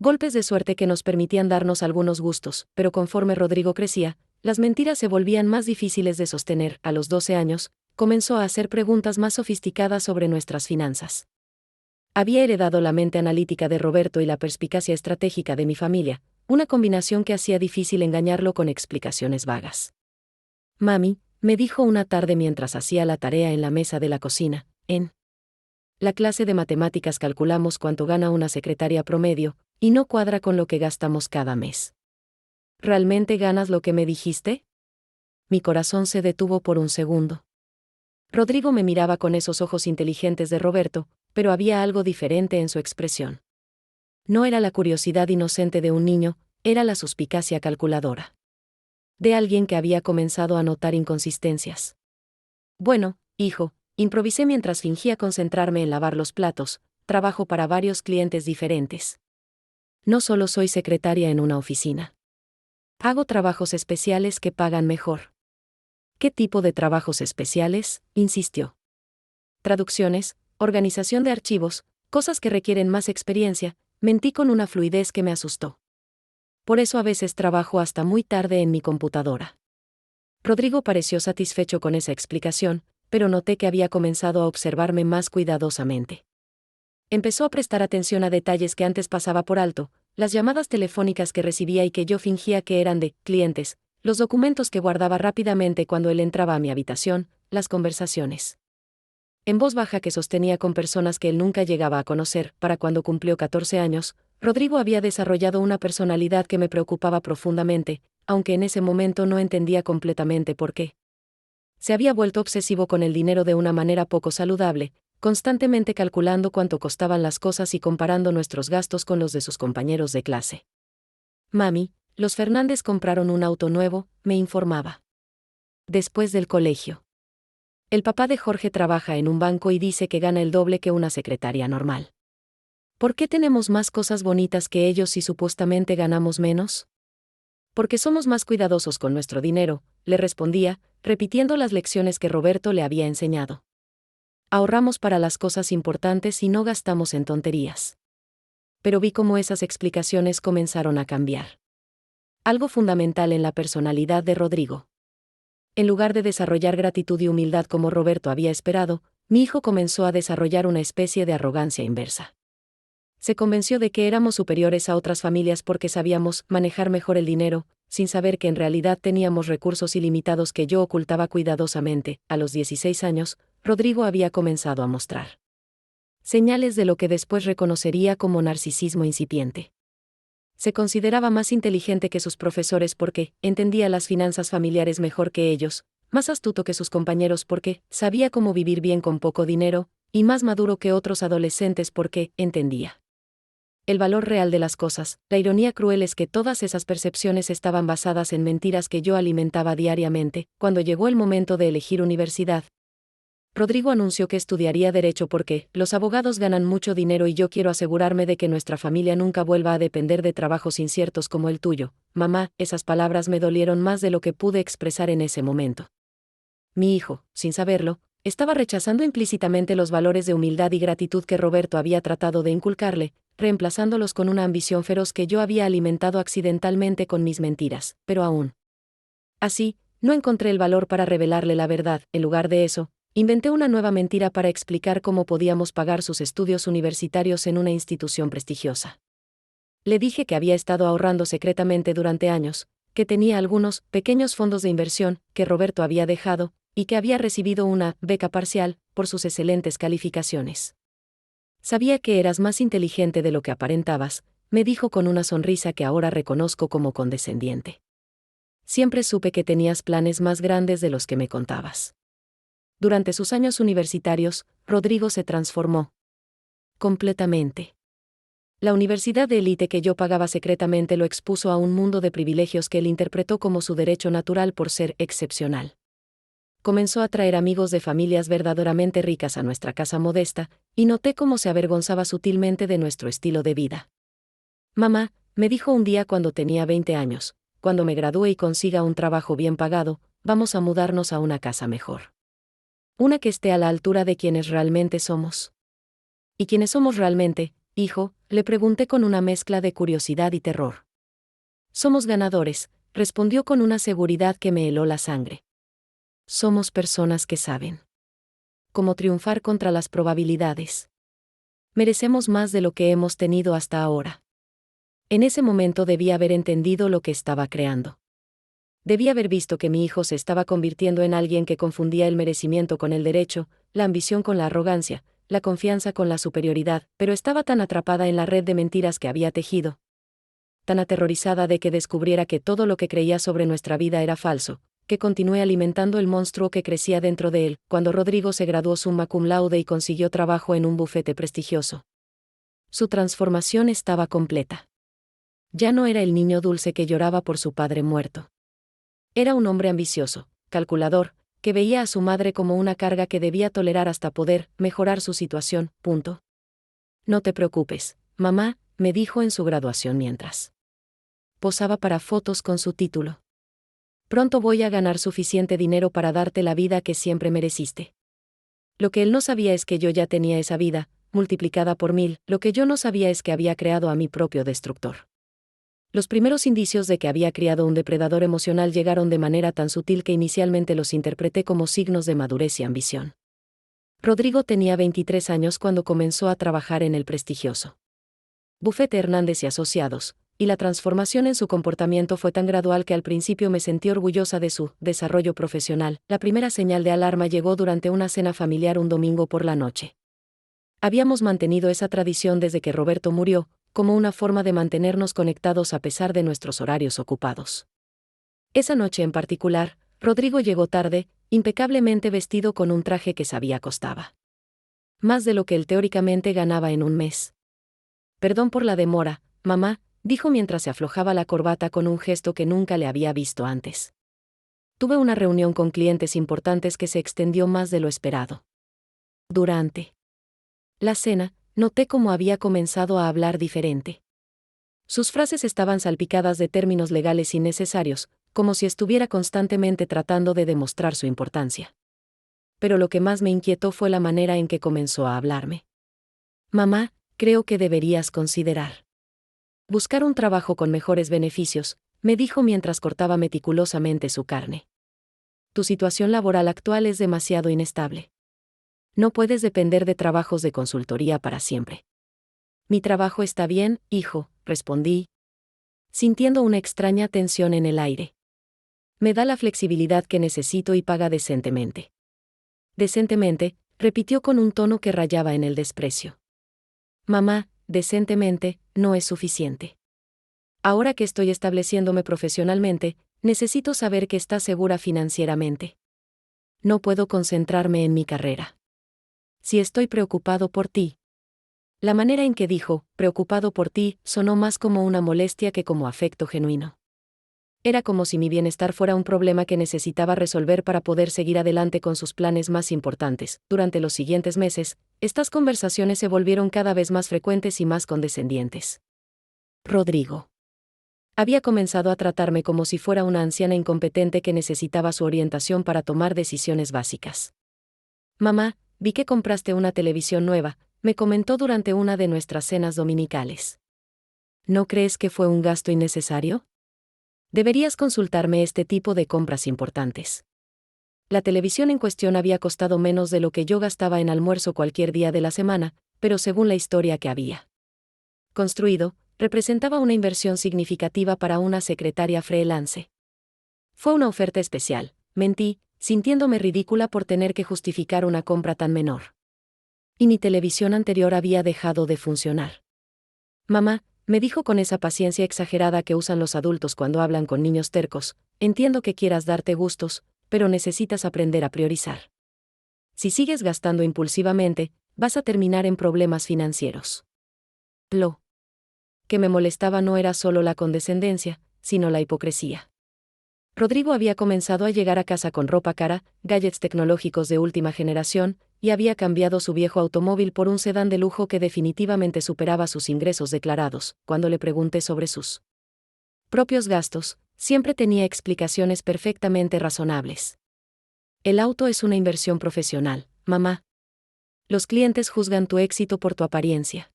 golpes de suerte que nos permitían darnos algunos gustos, pero conforme Rodrigo crecía, las mentiras se volvían más difíciles de sostener. A los 12 años, comenzó a hacer preguntas más sofisticadas sobre nuestras finanzas. Había heredado la mente analítica de Roberto y la perspicacia estratégica de mi familia, una combinación que hacía difícil engañarlo con explicaciones vagas. Mami, me dijo una tarde mientras hacía la tarea en la mesa de la cocina, en la clase de matemáticas calculamos cuánto gana una secretaria promedio, y no cuadra con lo que gastamos cada mes. ¿Realmente ganas lo que me dijiste? Mi corazón se detuvo por un segundo. Rodrigo me miraba con esos ojos inteligentes de Roberto, pero había algo diferente en su expresión. No era la curiosidad inocente de un niño, era la suspicacia calculadora de alguien que había comenzado a notar inconsistencias. Bueno, hijo, improvisé mientras fingía concentrarme en lavar los platos, trabajo para varios clientes diferentes. No solo soy secretaria en una oficina. Hago trabajos especiales que pagan mejor. ¿Qué tipo de trabajos especiales?, insistió. Traducciones, organización de archivos, cosas que requieren más experiencia, mentí con una fluidez que me asustó. Por eso a veces trabajo hasta muy tarde en mi computadora. Rodrigo pareció satisfecho con esa explicación, pero noté que había comenzado a observarme más cuidadosamente. Empezó a prestar atención a detalles que antes pasaba por alto, las llamadas telefónicas que recibía y que yo fingía que eran de clientes, los documentos que guardaba rápidamente cuando él entraba a mi habitación, las conversaciones en voz baja que sostenía con personas que él nunca llegaba a conocer. Para cuando cumplió 14 años, Rodrigo había desarrollado una personalidad que me preocupaba profundamente, aunque en ese momento no entendía completamente por qué. Se había vuelto obsesivo con el dinero de una manera poco saludable, constantemente calculando cuánto costaban las cosas y comparando nuestros gastos con los de sus compañeros de clase. Mami, los Fernández compraron un auto nuevo, me informaba. Después del colegio. El papá de Jorge trabaja en un banco y dice que gana el doble que una secretaria normal. ¿Por qué tenemos más cosas bonitas que ellos si supuestamente ganamos menos? Porque somos más cuidadosos con nuestro dinero, le respondía, repitiendo las lecciones que Roberto le había enseñado. Ahorramos para las cosas importantes y no gastamos en tonterías. Pero vi cómo esas explicaciones comenzaron a cambiar. Algo fundamental en la personalidad de Rodrigo. En lugar de desarrollar gratitud y humildad como Roberto había esperado, mi hijo comenzó a desarrollar una especie de arrogancia inversa. Se convenció de que éramos superiores a otras familias porque sabíamos manejar mejor el dinero, sin saber que en realidad teníamos recursos ilimitados que yo ocultaba cuidadosamente. A los 16 años, Rodrigo había comenzado a mostrar señales de lo que después reconocería como narcisismo incipiente. Se consideraba más inteligente que sus profesores porque entendía las finanzas familiares mejor que ellos, más astuto que sus compañeros porque sabía cómo vivir bien con poco dinero, y más maduro que otros adolescentes porque entendía el valor real de las cosas. La ironía cruel es que todas esas percepciones estaban basadas en mentiras que yo alimentaba diariamente. Cuando llegó el momento de elegir universidad, Rodrigo anunció que estudiaría Derecho porque los abogados ganan mucho dinero y yo quiero asegurarme de que nuestra familia nunca vuelva a depender de trabajos inciertos como el tuyo. Mamá, esas palabras me dolieron más de lo que pude expresar en ese momento. Mi hijo, sin saberlo, estaba rechazando implícitamente los valores de humildad y gratitud que Roberto había tratado de inculcarle, reemplazándolos con una ambición feroz que yo había alimentado accidentalmente con mis mentiras, pero aún así, no encontré el valor para revelarle la verdad. En lugar de eso, inventé una nueva mentira para explicar cómo podíamos pagar sus estudios universitarios en una institución prestigiosa. Le dije que había estado ahorrando secretamente durante años, que tenía algunos pequeños fondos de inversión que Roberto había dejado, y que había recibido una beca parcial por sus excelentes calificaciones. Sabía que eras más inteligente de lo que aparentabas, me dijo con una sonrisa que ahora reconozco como condescendiente. Siempre supe que tenías planes más grandes de los que me contabas. Durante sus años universitarios, Rodrigo se transformó completamente. La universidad de élite que yo pagaba secretamente lo expuso a un mundo de privilegios que él interpretó como su derecho natural por ser excepcional. Comenzó a traer amigos de familias verdaderamente ricas a nuestra casa modesta, y noté cómo se avergonzaba sutilmente de nuestro estilo de vida. Mamá, me dijo un día cuando tenía 20 años, cuando me gradúe y consiga un trabajo bien pagado, vamos a mudarnos a una casa mejor. Una que esté a la altura de quienes realmente somos. ¿Y quiénes somos realmente, hijo?, le pregunté con una mezcla de curiosidad y terror. Somos ganadores, respondió con una seguridad que me heló la sangre. Somos personas que saben cómo triunfar contra las probabilidades. Merecemos más de lo que hemos tenido hasta ahora. En ese momento debí haber entendido lo que estaba creando. Debí haber visto que mi hijo se estaba convirtiendo en alguien que confundía el merecimiento con el derecho, la ambición con la arrogancia, la confianza con la superioridad, pero estaba tan atrapada en la red de mentiras que había tejido, tan aterrorizada de que descubriera que todo lo que creía sobre nuestra vida era falso, que continué alimentando el monstruo que crecía dentro de él. Cuando Rodrigo se graduó summa cum laude y consiguió trabajo en un bufete prestigioso, su transformación estaba completa. Ya no era el niño dulce que lloraba por su padre muerto. Era un hombre ambicioso, calculador, que veía a su madre como una carga que debía tolerar hasta poder mejorar su situación. Punto. No te preocupes, mamá, me dijo en su graduación mientras posaba para fotos con su título. Pronto voy a ganar suficiente dinero para darte la vida que siempre mereciste. Lo que él no sabía es que yo ya tenía esa vida, multiplicada por 1000. Lo que yo no sabía es que había creado a mi propio destructor. Los primeros indicios de que había criado un depredador emocional llegaron de manera tan sutil que inicialmente los interpreté como signos de madurez y ambición. Rodrigo tenía 23 años cuando comenzó a trabajar en el prestigioso Bufete Hernández y Asociados, y la transformación en su comportamiento fue tan gradual que al principio me sentí orgullosa de su desarrollo profesional. La primera señal de alarma llegó durante una cena familiar un domingo por la noche. Habíamos mantenido esa tradición desde que Roberto murió, como una forma de mantenernos conectados a pesar de nuestros horarios ocupados. Esa noche en particular, Rodrigo llegó tarde, impecablemente vestido con un traje que sabía costaba más de lo que él teóricamente ganaba en un mes. Perdón por la demora, mamá, dijo mientras se aflojaba la corbata con un gesto que nunca le había visto antes. Tuve una reunión con clientes importantes que se extendió más de lo esperado. Durante la cena, noté cómo había comenzado a hablar diferente. Sus frases estaban salpicadas de términos legales innecesarios, como si estuviera constantemente tratando de demostrar su importancia. Pero lo que más me inquietó fue la manera en que comenzó a hablarme. Mamá, creo que deberías considerar buscar un trabajo con mejores beneficios, me dijo mientras cortaba meticulosamente su carne. Tu situación laboral actual es demasiado inestable. No puedes depender de trabajos de consultoría para siempre. Mi trabajo está bien, hijo, respondí, sintiendo una extraña tensión en el aire. Me da la flexibilidad que necesito y paga decentemente. Decentemente, repitió con un tono que rayaba en el desprecio. Mamá, decentemente, no es suficiente. Ahora que estoy estableciéndome profesionalmente, necesito saber que estás segura financieramente. No puedo concentrarme en mi carrera. Si estoy preocupado por ti. La manera en que dijo, preocupado por ti, sonó más como una molestia que como afecto genuino. Era como si mi bienestar fuera un problema que necesitaba resolver para poder seguir adelante con sus planes más importantes. Durante los siguientes meses, estas conversaciones se volvieron cada vez más frecuentes y más condescendientes. Rodrigo había comenzado a tratarme como si fuera una anciana incompetente que necesitaba su orientación para tomar decisiones básicas. Mamá, vi que compraste una televisión nueva, me comentó durante una de nuestras cenas dominicales. ¿No crees que fue un gasto innecesario? Deberías consultarme este tipo de compras importantes. La televisión en cuestión había costado menos de lo que yo gastaba en almuerzo cualquier día de la semana, pero según la historia que había construido, representaba una inversión significativa para una secretaria freelance. Fue una oferta especial, mentí, sintiéndome ridícula por tener que justificar una compra tan menor. Y mi televisión anterior había dejado de funcionar. Mamá, me dijo con esa paciencia exagerada que usan los adultos cuando hablan con niños tercos, entiendo que quieras darte gustos, pero necesitas aprender a priorizar. Si sigues gastando impulsivamente, vas a terminar en problemas financieros. Lo que me molestaba no era solo la condescendencia, sino la hipocresía. Rodrigo había comenzado a llegar a casa con ropa cara, gadgets tecnológicos de última generación, y había cambiado su viejo automóvil por un sedán de lujo que definitivamente superaba sus ingresos declarados. Cuando le pregunté sobre sus propios gastos, siempre tenía explicaciones perfectamente razonables. El auto es una inversión profesional, mamá. Los clientes juzgan tu éxito por tu apariencia.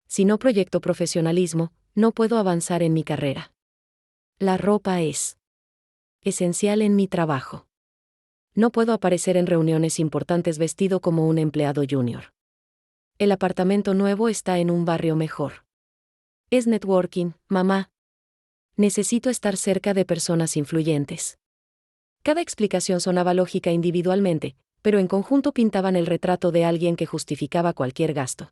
Si no proyecto profesionalismo, no puedo avanzar en mi carrera. La ropa es esencial en mi trabajo. No puedo aparecer en reuniones importantes vestido como un empleado junior. El apartamento nuevo está en un barrio mejor. Es networking, mamá. Necesito estar cerca de personas influyentes. Cada explicación sonaba lógica individualmente, pero en conjunto pintaban el retrato de alguien que justificaba cualquier gasto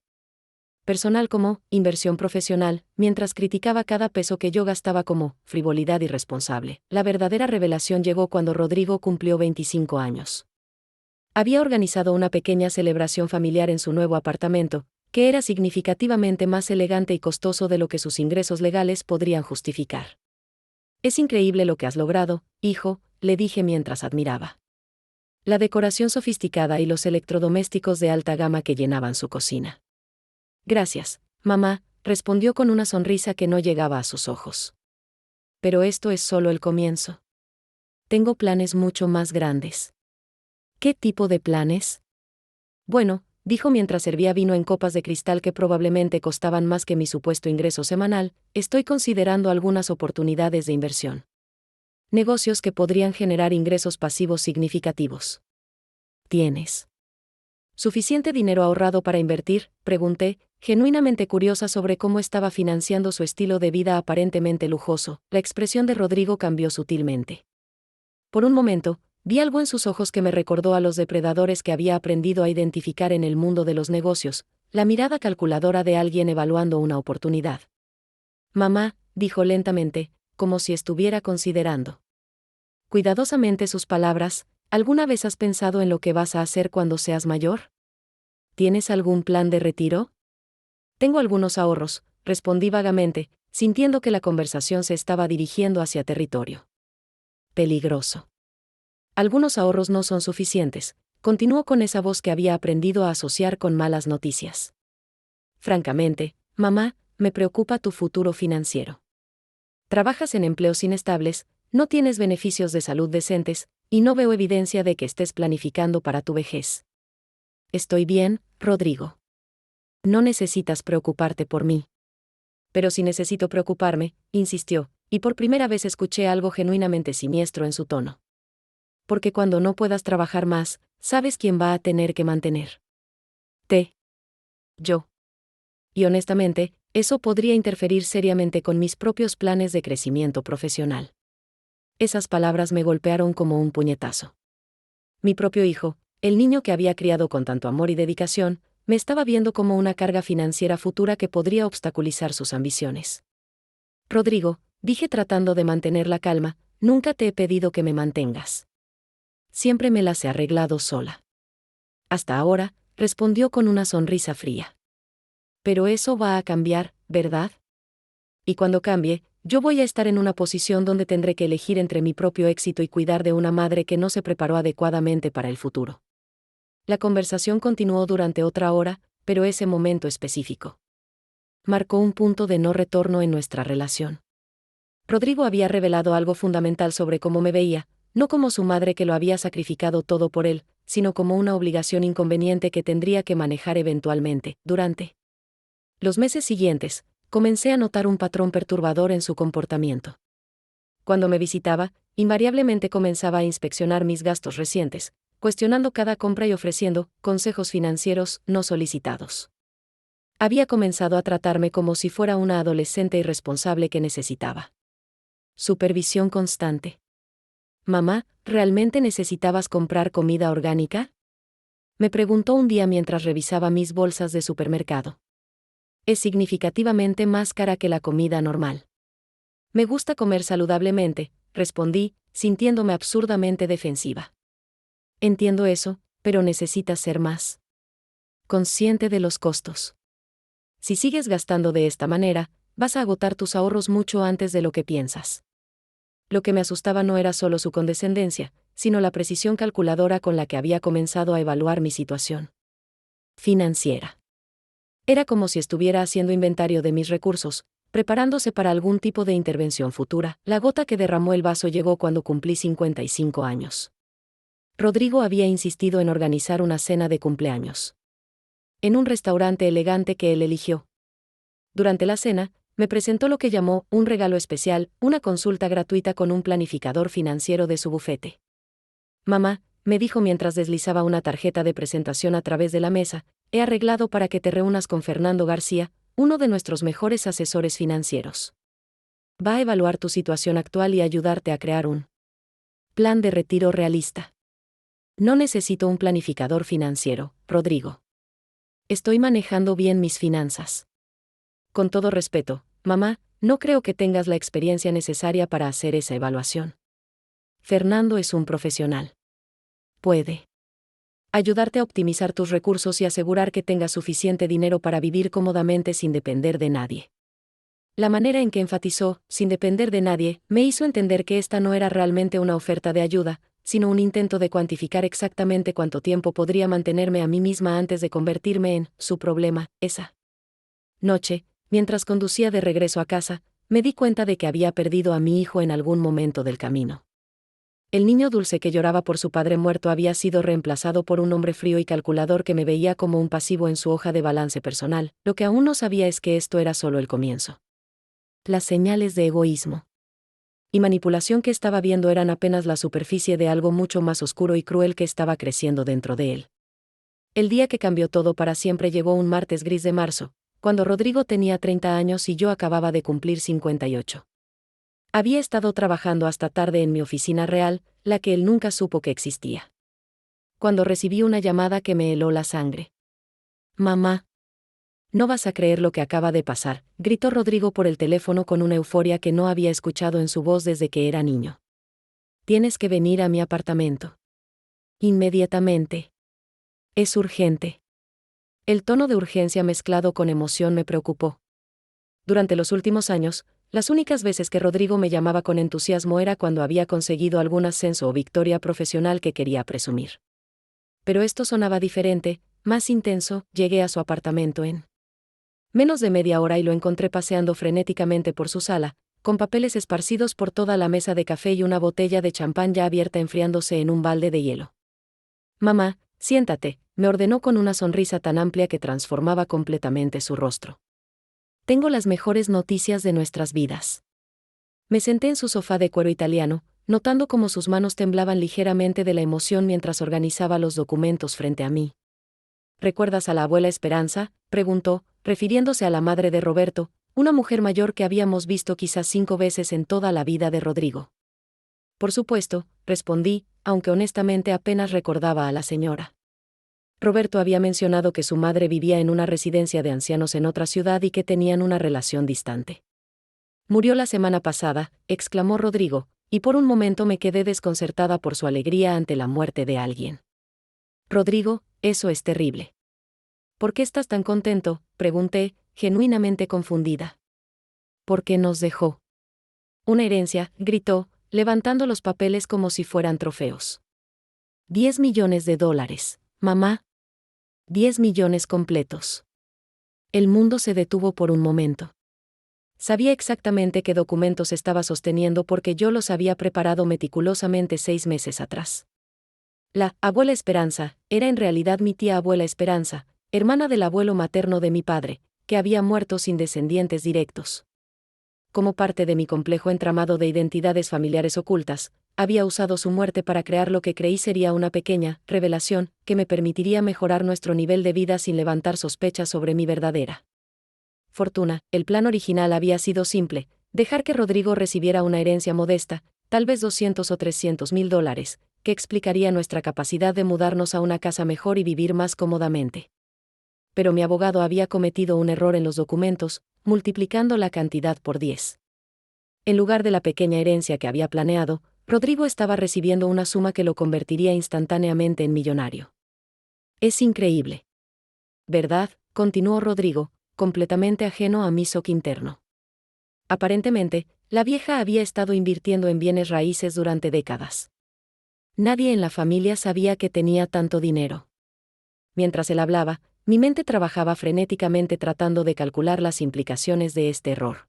personal como inversión profesional, mientras criticaba cada peso que yo gastaba como frivolidad irresponsable. La verdadera revelación llegó cuando Rodrigo cumplió 25 años. Había organizado una pequeña celebración familiar en su nuevo apartamento, que era significativamente más elegante y costoso de lo que sus ingresos legales podrían justificar. Es increíble lo que has logrado, hijo, le dije mientras admiraba la decoración sofisticada y los electrodomésticos de alta gama que llenaban su cocina. Gracias, mamá, respondió con una sonrisa que no llegaba a sus ojos. Pero esto es solo el comienzo. Tengo planes mucho más grandes. ¿Qué tipo de planes? Bueno, dijo mientras servía vino en copas de cristal que probablemente costaban más que mi supuesto ingreso semanal, estoy considerando algunas oportunidades de inversión. Negocios que podrían generar ingresos pasivos significativos. ¿Tienes suficiente dinero ahorrado para invertir?, pregunté, genuinamente curiosa sobre cómo estaba financiando su estilo de vida aparentemente lujoso. La expresión de Rodrigo cambió sutilmente. Por un momento, vi algo en sus ojos que me recordó a los depredadores que había aprendido a identificar en el mundo de los negocios, la mirada calculadora de alguien evaluando una oportunidad. Mamá, dijo lentamente, como si estuviera considerando cuidadosamente sus palabras, ¿alguna vez has pensado en lo que vas a hacer cuando seas mayor? ¿Tienes algún plan de retiro? Tengo algunos ahorros, respondí vagamente, sintiendo que la conversación se estaba dirigiendo hacia territorio peligroso. Algunos ahorros no son suficientes, continuó con esa voz que había aprendido a asociar con malas noticias. Francamente, mamá, me preocupa tu futuro financiero. Trabajas en empleos inestables, no tienes beneficios de salud decentes, y no veo evidencia de que estés planificando para tu vejez. Estoy bien, Rodrigo. No necesitas preocuparte por mí. Pero si necesito preocuparme, insistió, y por primera vez escuché algo genuinamente siniestro en su tono. Porque cuando no puedas trabajar más, ¿sabes quién va a tener que mantener? Yo. Y honestamente, eso podría interferir seriamente con mis propios planes de crecimiento profesional. Esas palabras me golpearon como un puñetazo. Mi propio hijo, el niño que había criado con tanto amor y dedicación, me estaba viendo como una carga financiera futura que podría obstaculizar sus ambiciones. Rodrigo, dije tratando de mantener la calma, nunca te he pedido que me mantengas. Siempre me las he arreglado sola. Hasta ahora, respondió con una sonrisa fría. Pero eso va a cambiar, ¿verdad? Y cuando cambie, yo voy a estar en una posición donde tendré que elegir entre mi propio éxito y cuidar de una madre que no se preparó adecuadamente para el futuro. La conversación continuó durante otra hora, pero ese momento específico marcó un punto de no retorno en nuestra relación. Rodrigo había revelado algo fundamental sobre cómo me veía, no como su madre que lo había sacrificado todo por él, sino como una obligación inconveniente que tendría que manejar eventualmente. Durante los meses siguientes, comencé a notar un patrón perturbador en su comportamiento. Cuando me visitaba, invariablemente comenzaba a inspeccionar mis gastos recientes, cuestionando cada compra y ofreciendo consejos financieros no solicitados. Había comenzado a tratarme como si fuera una adolescente irresponsable que necesitaba supervisión constante. «Mamá, ¿realmente necesitabas comprar comida orgánica?», me preguntó un día mientras revisaba mis bolsas de supermercado. «Es significativamente más cara que la comida normal». «Me gusta comer saludablemente», respondí, sintiéndome absurdamente defensiva. «Entiendo eso, pero necesitas ser más consciente de los costos. Si sigues gastando de esta manera, vas a agotar tus ahorros mucho antes de lo que piensas». Lo que me asustaba no era solo su condescendencia, sino la precisión calculadora con la que había comenzado a evaluar mi situación financiera. Era como si estuviera haciendo inventario de mis recursos, preparándose para algún tipo de intervención futura. La gota que derramó el vaso llegó cuando cumplí 55 años. Rodrigo había insistido en organizar una cena de cumpleaños en un restaurante elegante que él eligió. Durante la cena, me presentó lo que llamó un regalo especial, una consulta gratuita con un planificador financiero de su bufete. «Mamá», me dijo mientras deslizaba una tarjeta de presentación a través de la mesa, «he arreglado para que te reúnas con Fernando García, uno de nuestros mejores asesores financieros. Va a evaluar tu situación actual y ayudarte a crear un plan de retiro realista». «No necesito un planificador financiero, Rodrigo. Estoy manejando bien mis finanzas. Con todo respeto, mamá, no creo que tengas la experiencia necesaria para hacer esa evaluación. Fernando es un profesional. Puede ayudarte a optimizar tus recursos y asegurar que tengas suficiente dinero para vivir cómodamente sin depender de nadie». La manera en que enfatizó, sin depender de nadie, me hizo entender que esta no era realmente una oferta de ayuda, sino un intento de cuantificar exactamente cuánto tiempo podría mantenerme a mí misma antes de convertirme en su problema. Esa noche, mientras conducía de regreso a casa, me di cuenta de que había perdido a mi hijo en algún momento del camino. El niño dulce que lloraba por su padre muerto había sido reemplazado por un hombre frío y calculador que me veía como un pasivo en su hoja de balance personal. Lo que aún no sabía es que esto era solo el comienzo. Las señales de egoísmo y manipulación que estaba viendo eran apenas la superficie de algo mucho más oscuro y cruel que estaba creciendo dentro de él. El día que cambió todo para siempre llegó un martes gris de marzo, cuando Rodrigo tenía 30 años y yo acababa de cumplir 58. Había estado trabajando hasta tarde en mi oficina real, la que él nunca supo que existía. Cuando recibí una llamada que me heló la sangre. «Mamá. No vas a creer lo que acaba de pasar», gritó Rodrigo por el teléfono con una euforia que no había escuchado en su voz desde que era niño. «Tienes que venir a mi apartamento. Inmediatamente. Es urgente». El tono de urgencia mezclado con emoción me preocupó. Durante los últimos años, las únicas veces que Rodrigo me llamaba con entusiasmo era cuando había conseguido algún ascenso o victoria profesional que quería presumir. Pero esto sonaba diferente, más intenso. Llegué a su apartamento en menos de media hora y lo encontré paseando frenéticamente por su sala, con papeles esparcidos por toda la mesa de café y una botella de champán ya abierta enfriándose en un balde de hielo. «Mamá, siéntate», me ordenó con una sonrisa tan amplia que transformaba completamente su rostro. «Tengo las mejores noticias de nuestras vidas». Me senté en su sofá de cuero italiano, notando cómo sus manos temblaban ligeramente de la emoción mientras organizaba los documentos frente a mí. «¿Recuerdas a la abuela Esperanza?», preguntó, refiriéndose a la madre de Roberto, una mujer mayor que habíamos visto quizás 5 veces en toda la vida de Rodrigo. «Por supuesto», respondí, aunque honestamente apenas recordaba a la señora. Roberto había mencionado que su madre vivía en una residencia de ancianos en otra ciudad y que tenían una relación distante. «Murió la semana pasada», exclamó Rodrigo, y por un momento me quedé desconcertada por su alegría ante la muerte de alguien. «Rodrigo, eso es terrible». «¿Por qué estás tan contento?», pregunté, genuinamente confundida. «Porque nos dejó». Una herencia, gritó, levantando los papeles como si fueran trofeos. 10 millones de dólares, mamá. 10 millones completos. El mundo se detuvo por un momento. Sabía exactamente qué documentos estaba sosteniendo porque yo los había preparado meticulosamente 6 meses atrás. La abuela Esperanza era en realidad mi tía abuela Esperanza, hermana del abuelo materno de mi padre, que había muerto sin descendientes directos. Como parte de mi complejo entramado de identidades familiares ocultas, había usado su muerte para crear lo que creí sería una pequeña revelación que me permitiría mejorar nuestro nivel de vida sin levantar sospechas sobre mi verdadera fortuna. El plan original había sido simple: dejar que Rodrigo recibiera una herencia modesta, tal vez 200 o 300 mil dólares, que explicaría nuestra capacidad de mudarnos a una casa mejor y vivir más cómodamente. Pero mi abogado había cometido un error en los documentos, multiplicando la cantidad por 10. En lugar de la pequeña herencia que había planeado, Rodrigo estaba recibiendo una suma que lo convertiría instantáneamente en millonario. Es increíble, ¿verdad?, continuó Rodrigo, completamente ajeno a mi shock interno. Aparentemente, la vieja había estado invirtiendo en bienes raíces durante décadas. Nadie en la familia sabía que tenía tanto dinero. Mientras él hablaba, mi mente trabajaba frenéticamente tratando de calcular las implicaciones de este error.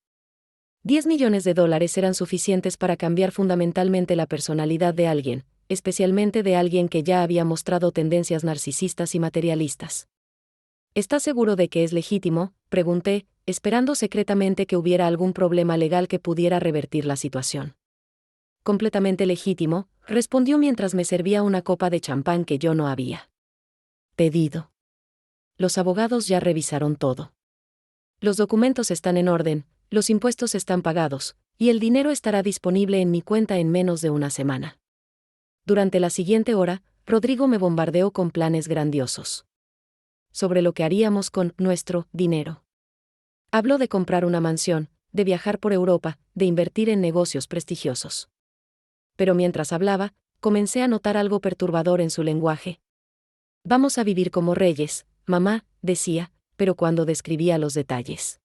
10 millones de dólares eran suficientes para cambiar fundamentalmente la personalidad de alguien, especialmente de alguien que ya había mostrado tendencias narcisistas y materialistas. ¿Estás seguro de que es legítimo?, pregunté, esperando secretamente que hubiera algún problema legal que pudiera revertir la situación. Completamente legítimo, respondió mientras me servía una copa de champán que yo no había pedido. Los abogados ya revisaron todo. Los documentos están en orden, los impuestos están pagados, y el dinero estará disponible en mi cuenta en menos de una semana. Durante la siguiente hora, Rodrigo me bombardeó con planes grandiosos sobre lo que haríamos con nuestro dinero. Habló de comprar una mansión, de viajar por Europa, de invertir en negocios prestigiosos. Pero mientras hablaba, comencé a notar algo perturbador en su lenguaje. Vamos a vivir como reyes, mamá, decía, pero cuando describía los detalles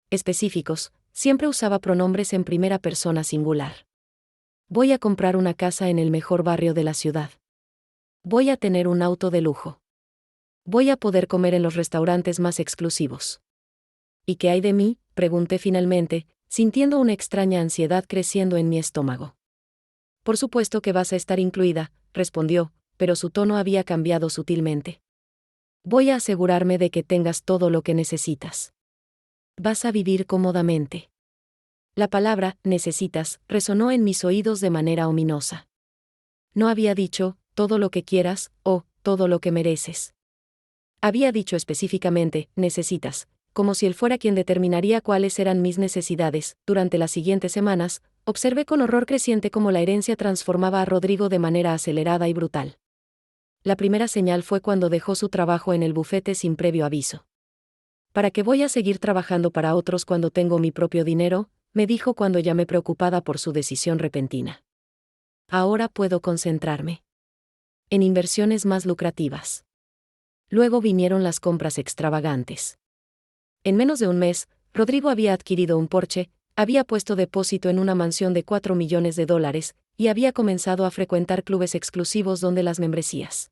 específicos, siempre usaba pronombres en primera persona singular. Voy a comprar una casa en el mejor barrio de la ciudad. Voy a tener un auto de lujo. Voy a poder comer en los restaurantes más exclusivos. ¿Y qué hay de mí?, pregunté finalmente, sintiendo una extraña ansiedad creciendo en mi estómago. Por supuesto que vas a estar incluida, respondió, pero su tono había cambiado sutilmente. Voy a asegurarme de que tengas todo lo que necesitas. Vas a vivir cómodamente. La palabra necesitas resonó en mis oídos de manera ominosa. No había dicho todo lo que quieras o todo lo que mereces. Había dicho específicamente necesitas, como si él fuera quien determinaría cuáles eran mis necesidades. Durante las siguientes semanas, observé con horror creciente cómo la herencia transformaba a Rodrigo de manera acelerada y brutal. La primera señal fue cuando dejó su trabajo en el bufete sin previo aviso. ¿Para qué voy a seguir trabajando para otros cuando tengo mi propio dinero?, me dijo cuando llamé preocupada por su decisión repentina. Ahora puedo concentrarme en inversiones más lucrativas. Luego vinieron las compras extravagantes. En menos de un mes, Rodrigo había adquirido un Porsche, había puesto depósito en una mansión de 4 millones de dólares, y había comenzado a frecuentar clubes exclusivos donde las membresías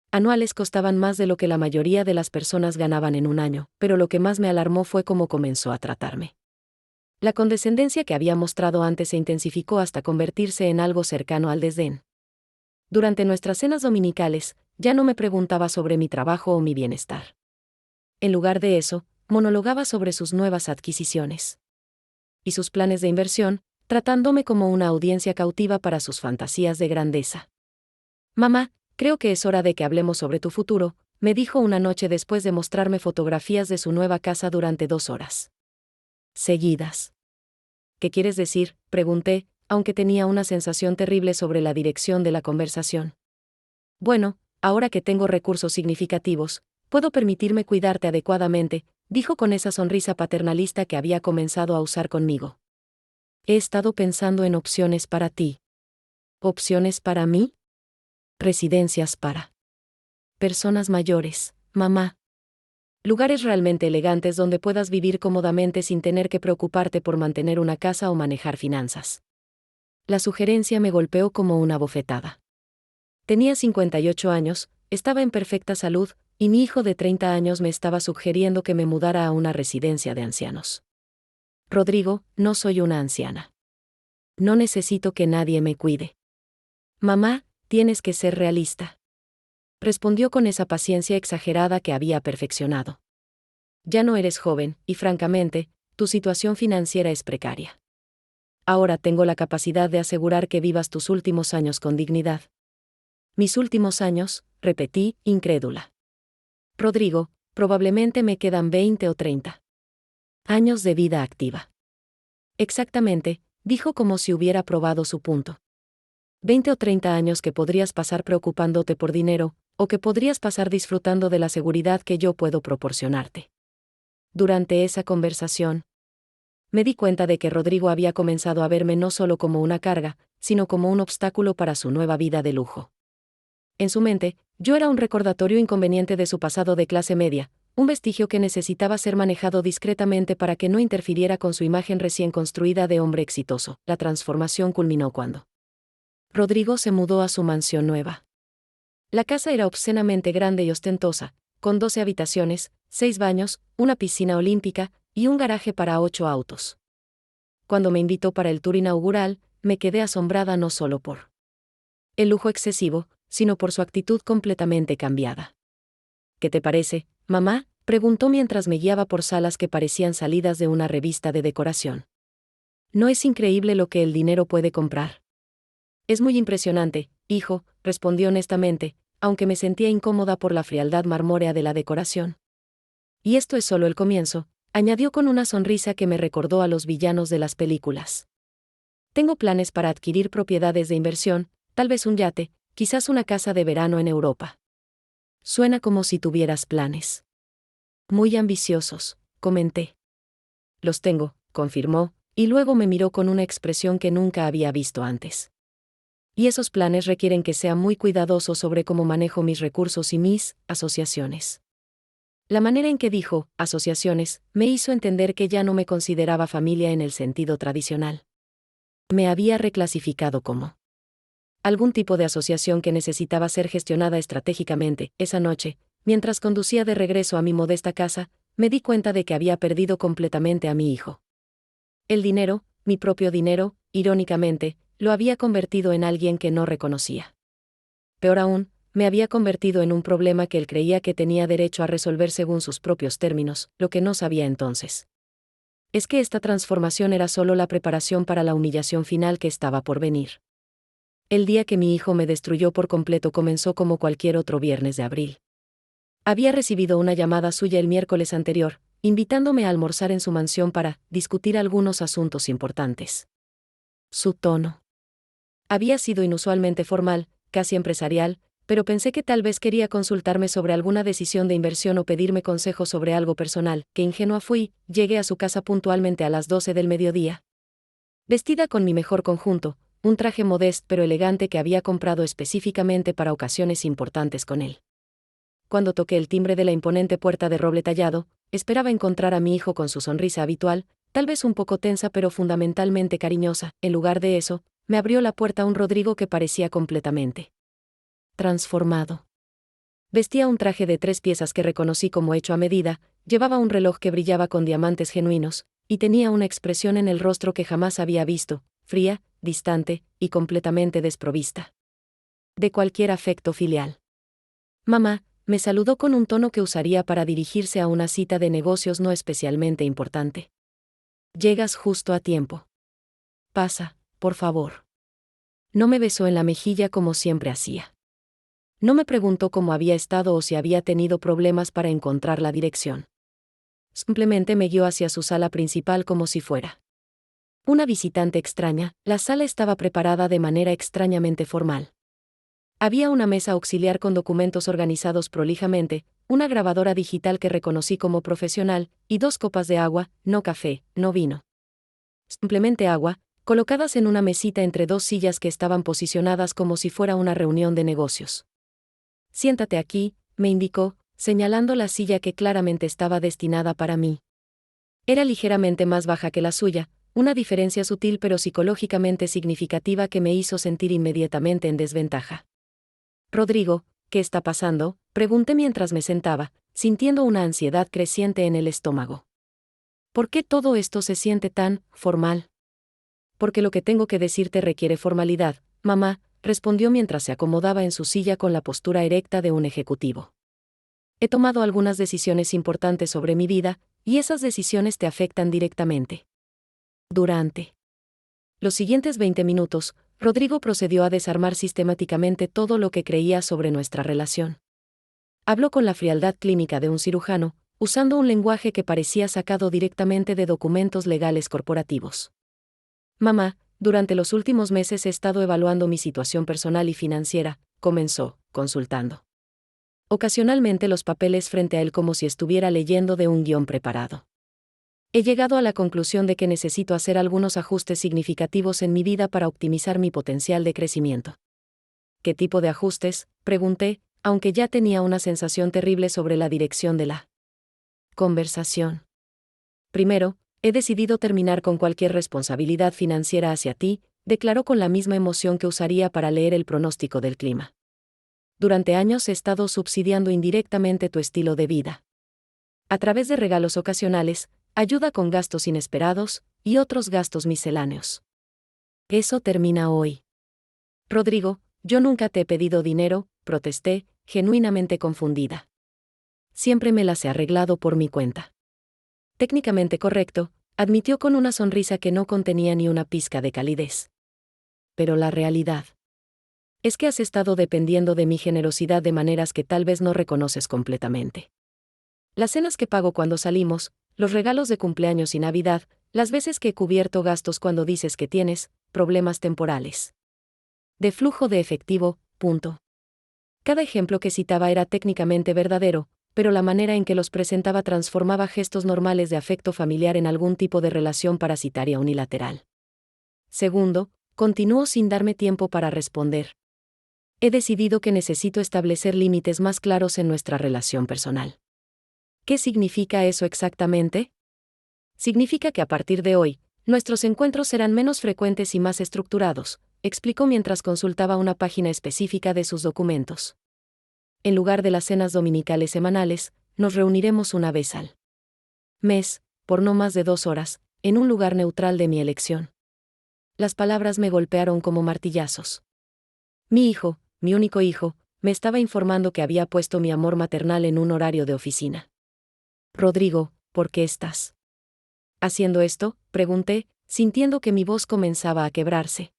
anuales costaban más de lo que la mayoría de las personas ganaban en un año, pero lo que más me alarmó fue cómo comenzó a tratarme. La condescendencia que había mostrado antes se intensificó hasta convertirse en algo cercano al desdén. Durante nuestras cenas dominicales, ya no me preguntaba sobre mi trabajo o mi bienestar. En lugar de eso, monologaba sobre sus nuevas adquisiciones y sus planes de inversión, tratándome como una audiencia cautiva para sus fantasías de grandeza. Mamá, creo que es hora de que hablemos sobre tu futuro, me dijo una noche después de mostrarme fotografías de su nueva casa durante 2 horas seguidas. ¿Qué quieres decir?, pregunté, aunque tenía una sensación terrible sobre la dirección de la conversación. Bueno, ahora que tengo recursos significativos, puedo permitirme cuidarte adecuadamente, dijo con esa sonrisa paternalista que había comenzado a usar conmigo. He estado pensando en opciones para ti. ¿Opciones para mí? Residencias para personas mayores, mamá. lugares realmente elegantes donde puedas vivir cómodamente sin tener que preocuparte por mantener una casa o manejar finanzas. La sugerencia me golpeó como una bofetada. Tenía 58 años, estaba en perfecta salud, y mi hijo de 30 años me estaba sugiriendo que me mudara a una residencia de ancianos. Rodrigo, no soy una anciana. No necesito que nadie me cuide. Mamá, tienes que ser realista. Respondió con esa paciencia exagerada que había perfeccionado. Ya no eres joven, y francamente, tu situación financiera es precaria. Ahora tengo la capacidad de asegurar que vivas tus últimos años con dignidad. Mis últimos años, repetí, incrédula. Rodrigo, probablemente me quedan 20 o 30 años de vida activa. Exactamente, dijo como si hubiera probado su punto. 20 o 30 años que podrías pasar preocupándote por dinero, o que podrías pasar disfrutando de la seguridad que yo puedo proporcionarte. Durante esa conversación, me di cuenta de que Rodrigo había comenzado a verme no solo como una carga, sino como un obstáculo para su nueva vida de lujo. En su mente, yo era un recordatorio inconveniente de su pasado de clase media, un vestigio que necesitaba ser manejado discretamente para que no interfiriera con su imagen recién construida de hombre exitoso. La transformación culminó cuando Rodrigo se mudó a su mansión nueva. La casa era obscenamente grande y ostentosa, con 12 habitaciones, 6 baños, una piscina olímpica y un garaje para 8 autos. Cuando me invitó para el tour inaugural, me quedé asombrada no solo por el lujo excesivo, sino por su actitud completamente cambiada. ¿Qué te parece, mamá?, preguntó mientras me guiaba por salas que parecían salidas de una revista de decoración. ¿No es increíble lo que el dinero puede comprar? Es muy impresionante, hijo, respondí honestamente, aunque me sentía incómoda por la frialdad marmórea de la decoración. Y esto es solo el comienzo, añadió con una sonrisa que me recordó a los villanos de las películas. Tengo planes para adquirir propiedades de inversión, tal vez un yate, quizás una casa de verano en Europa. Suena como si tuvieras planes. Muy ambiciosos, comenté. Los tengo, confirmó, y luego me miró con una expresión que nunca había visto antes. Y esos planes requieren que sea muy cuidadoso sobre cómo manejo mis recursos y mis asociaciones. La manera en que dijo asociaciones me hizo entender que ya no me consideraba familia en el sentido tradicional. Me había reclasificado como algún tipo de asociación que necesitaba ser gestionada estratégicamente. Esa noche, mientras conducía de regreso a mi modesta casa, me di cuenta de que había perdido completamente a mi hijo. El dinero, mi propio dinero, irónicamente, lo había convertido en alguien que no reconocía. Peor aún, me había convertido en un problema que él creía que tenía derecho a resolver según sus propios términos, lo que no sabía entonces. Es que esta transformación era solo la preparación para la humillación final que estaba por venir. El día que mi hijo me destruyó por completo comenzó como cualquier otro viernes de abril. Había recibido una llamada suya el miércoles anterior, invitándome a almorzar en su mansión para discutir algunos asuntos importantes. Su tono había sido inusualmente formal, casi empresarial, pero pensé que tal vez quería consultarme sobre alguna decisión de inversión o pedirme consejo sobre algo personal. Qué ingenua fui. Llegué a su casa puntualmente a las 12 del mediodía. Vestida con mi mejor conjunto, un traje modesto pero elegante que había comprado específicamente para ocasiones importantes con él. Cuando toqué el timbre de la imponente puerta de roble tallado, esperaba encontrar a mi hijo con su sonrisa habitual, tal vez un poco tensa pero fundamentalmente cariñosa. En lugar de eso, me abrió la puerta un Rodrigo que parecía completamente transformado. Vestía un traje de 3 piezas que reconocí como hecho a medida, llevaba un reloj que brillaba con diamantes genuinos, y tenía una expresión en el rostro que jamás había visto, fría, distante, y completamente desprovista de cualquier afecto filial. Mamá, me saludó con un tono que usaría para dirigirse a una cita de negocios no especialmente importante. Llegas justo a tiempo. Pasa, por favor. No me besó en la mejilla como siempre hacía. No me preguntó cómo había estado o si había tenido problemas para encontrar la dirección. Simplemente me guió hacia su sala principal como si fuera una visitante extraña. La sala estaba preparada de manera extrañamente formal. Había una mesa auxiliar con documentos organizados prolijamente, una grabadora digital que reconocí como profesional, y 2 copas de agua, no café, no vino. Simplemente agua, colocadas en una mesita entre 2 sillas que estaban posicionadas como si fuera una reunión de negocios. Siéntate aquí, me indicó, señalando la silla que claramente estaba destinada para mí. Era ligeramente más baja que la suya, una diferencia sutil pero psicológicamente significativa que me hizo sentir inmediatamente en desventaja. Rodrigo, ¿qué está pasando?, pregunté mientras me sentaba, sintiendo una ansiedad creciente en el estómago. ¿Por qué todo esto se siente tan formal? Porque lo que tengo que decirte requiere formalidad, mamá, respondió mientras se acomodaba en su silla con la postura erecta de un ejecutivo. He tomado algunas decisiones importantes sobre mi vida, y esas decisiones te afectan directamente. Durante los siguientes 20 minutos, Rodrigo procedió a desarmar sistemáticamente todo lo que creía sobre nuestra relación. Habló con la frialdad clínica de un cirujano, usando un lenguaje que parecía sacado directamente de documentos legales corporativos. Mamá, durante los últimos meses he estado evaluando mi situación personal y financiera, comenzó, consultando ocasionalmente los papeles frente a él como si estuviera leyendo de un guión preparado. He llegado a la conclusión de que necesito hacer algunos ajustes significativos en mi vida para optimizar mi potencial de crecimiento. ¿Qué tipo de ajustes?, pregunté, aunque ya tenía una sensación terrible sobre la dirección de la conversación. Primero, he decidido terminar con cualquier responsabilidad financiera hacia ti, declaró con la misma emoción que usaría para leer el pronóstico del clima. Durante años he estado subsidiando indirectamente tu estilo de vida. A través de regalos ocasionales, ayuda con gastos inesperados, y otros gastos misceláneos. Eso termina hoy. Rodrigo, yo nunca te he pedido dinero, protesté, genuinamente confundida. Siempre me las he arreglado por mi cuenta. Técnicamente correcto, admitió con una sonrisa que no contenía ni una pizca de calidez. Pero la realidad es que has estado dependiendo de mi generosidad de maneras que tal vez no reconoces completamente. Las cenas que pago cuando salimos, los regalos de cumpleaños y Navidad, las veces que he cubierto gastos cuando dices que tienes problemas temporales de flujo de efectivo, punto. Cada ejemplo que citaba era técnicamente verdadero, pero la manera en que los presentaba transformaba gestos normales de afecto familiar en algún tipo de relación parasitaria unilateral. Segundo, continuó sin darme tiempo para responder. He decidido que necesito establecer límites más claros en nuestra relación personal. ¿Qué significa eso exactamente? Significa que a partir de hoy, nuestros encuentros serán menos frecuentes y más estructurados, explicó mientras consultaba una página específica de sus documentos. En lugar de las cenas dominicales semanales, nos reuniremos una vez al mes, por no más de 2 horas, en un lugar neutral de mi elección. Las palabras me golpearon como martillazos. Mi hijo, mi único hijo, me estaba informando que había puesto mi amor maternal en un horario de oficina. Rodrigo, ¿por qué estás haciendo esto?, pregunté, sintiendo que mi voz comenzaba a quebrarse.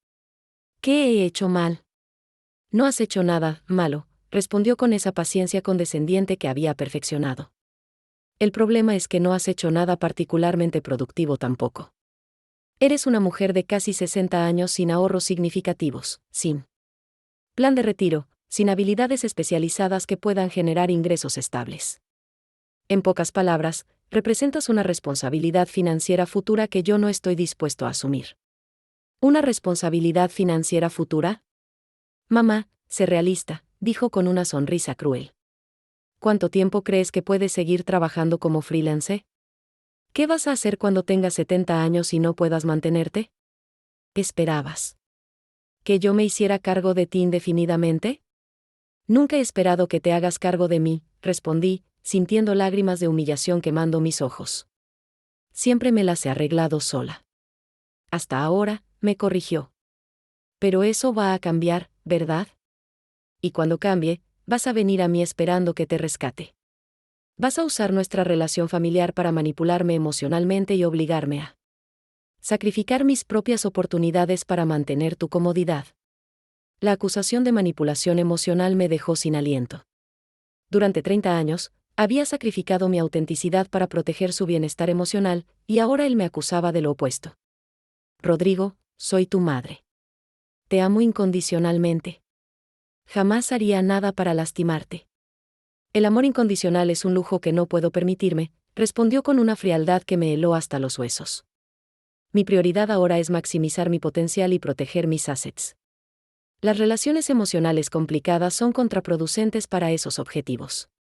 ¿Qué he hecho mal? No has hecho nada malo, respondió con esa paciencia condescendiente que había perfeccionado. El problema es que no has hecho nada particularmente productivo tampoco. Eres una mujer de casi 60 años sin ahorros significativos, sin plan de retiro, sin habilidades especializadas que puedan generar ingresos estables. En pocas palabras, representas una responsabilidad financiera futura que yo no estoy dispuesto a asumir. ¿Una responsabilidad financiera futura? Mamá, sé realista, dijo con una sonrisa cruel. ¿Cuánto tiempo crees que puedes seguir trabajando como freelance? ¿Qué vas a hacer cuando tengas 70 años y no puedas mantenerte? ¿Qué esperabas? ¿Que yo me hiciera cargo de ti indefinidamente? Nunca he esperado que te hagas cargo de mí, respondí, sintiendo lágrimas de humillación quemando mis ojos. Siempre me las he arreglado sola. Hasta ahora, me corrigió. Pero eso va a cambiar, ¿verdad? Y cuando cambie, vas a venir a mí esperando que te rescate. Vas a usar nuestra relación familiar para manipularme emocionalmente y obligarme a sacrificar mis propias oportunidades para mantener tu comodidad. La acusación de manipulación emocional me dejó sin aliento. Durante 30 años, había sacrificado mi autenticidad para proteger su bienestar emocional, y ahora él me acusaba de lo opuesto. Rodrigo, soy tu madre. Te amo incondicionalmente. Jamás haría nada para lastimarte. El amor incondicional es un lujo que no puedo permitirme, respondió con una frialdad que me heló hasta los huesos. Mi prioridad ahora es maximizar mi potencial y proteger mis assets. Las relaciones emocionales complicadas son contraproducentes para esos objetivos.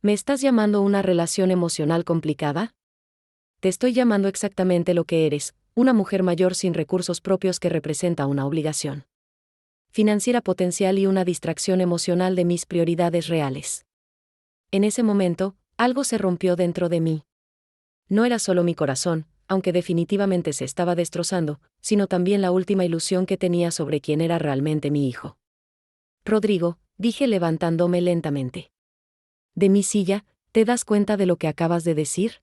¿Me estás llamando una relación emocional complicada? Te estoy llamando exactamente lo que eres, una mujer mayor sin recursos propios que representa una obligación financiera potencial y una distracción emocional de mis prioridades reales. En ese momento, algo se rompió dentro de mí. No era solo mi corazón, aunque definitivamente se estaba destrozando, sino también la última ilusión que tenía sobre quién era realmente mi hijo. Rodrigo, dije levantándome lentamente de mi silla, ¿te das cuenta de lo que acabas de decir?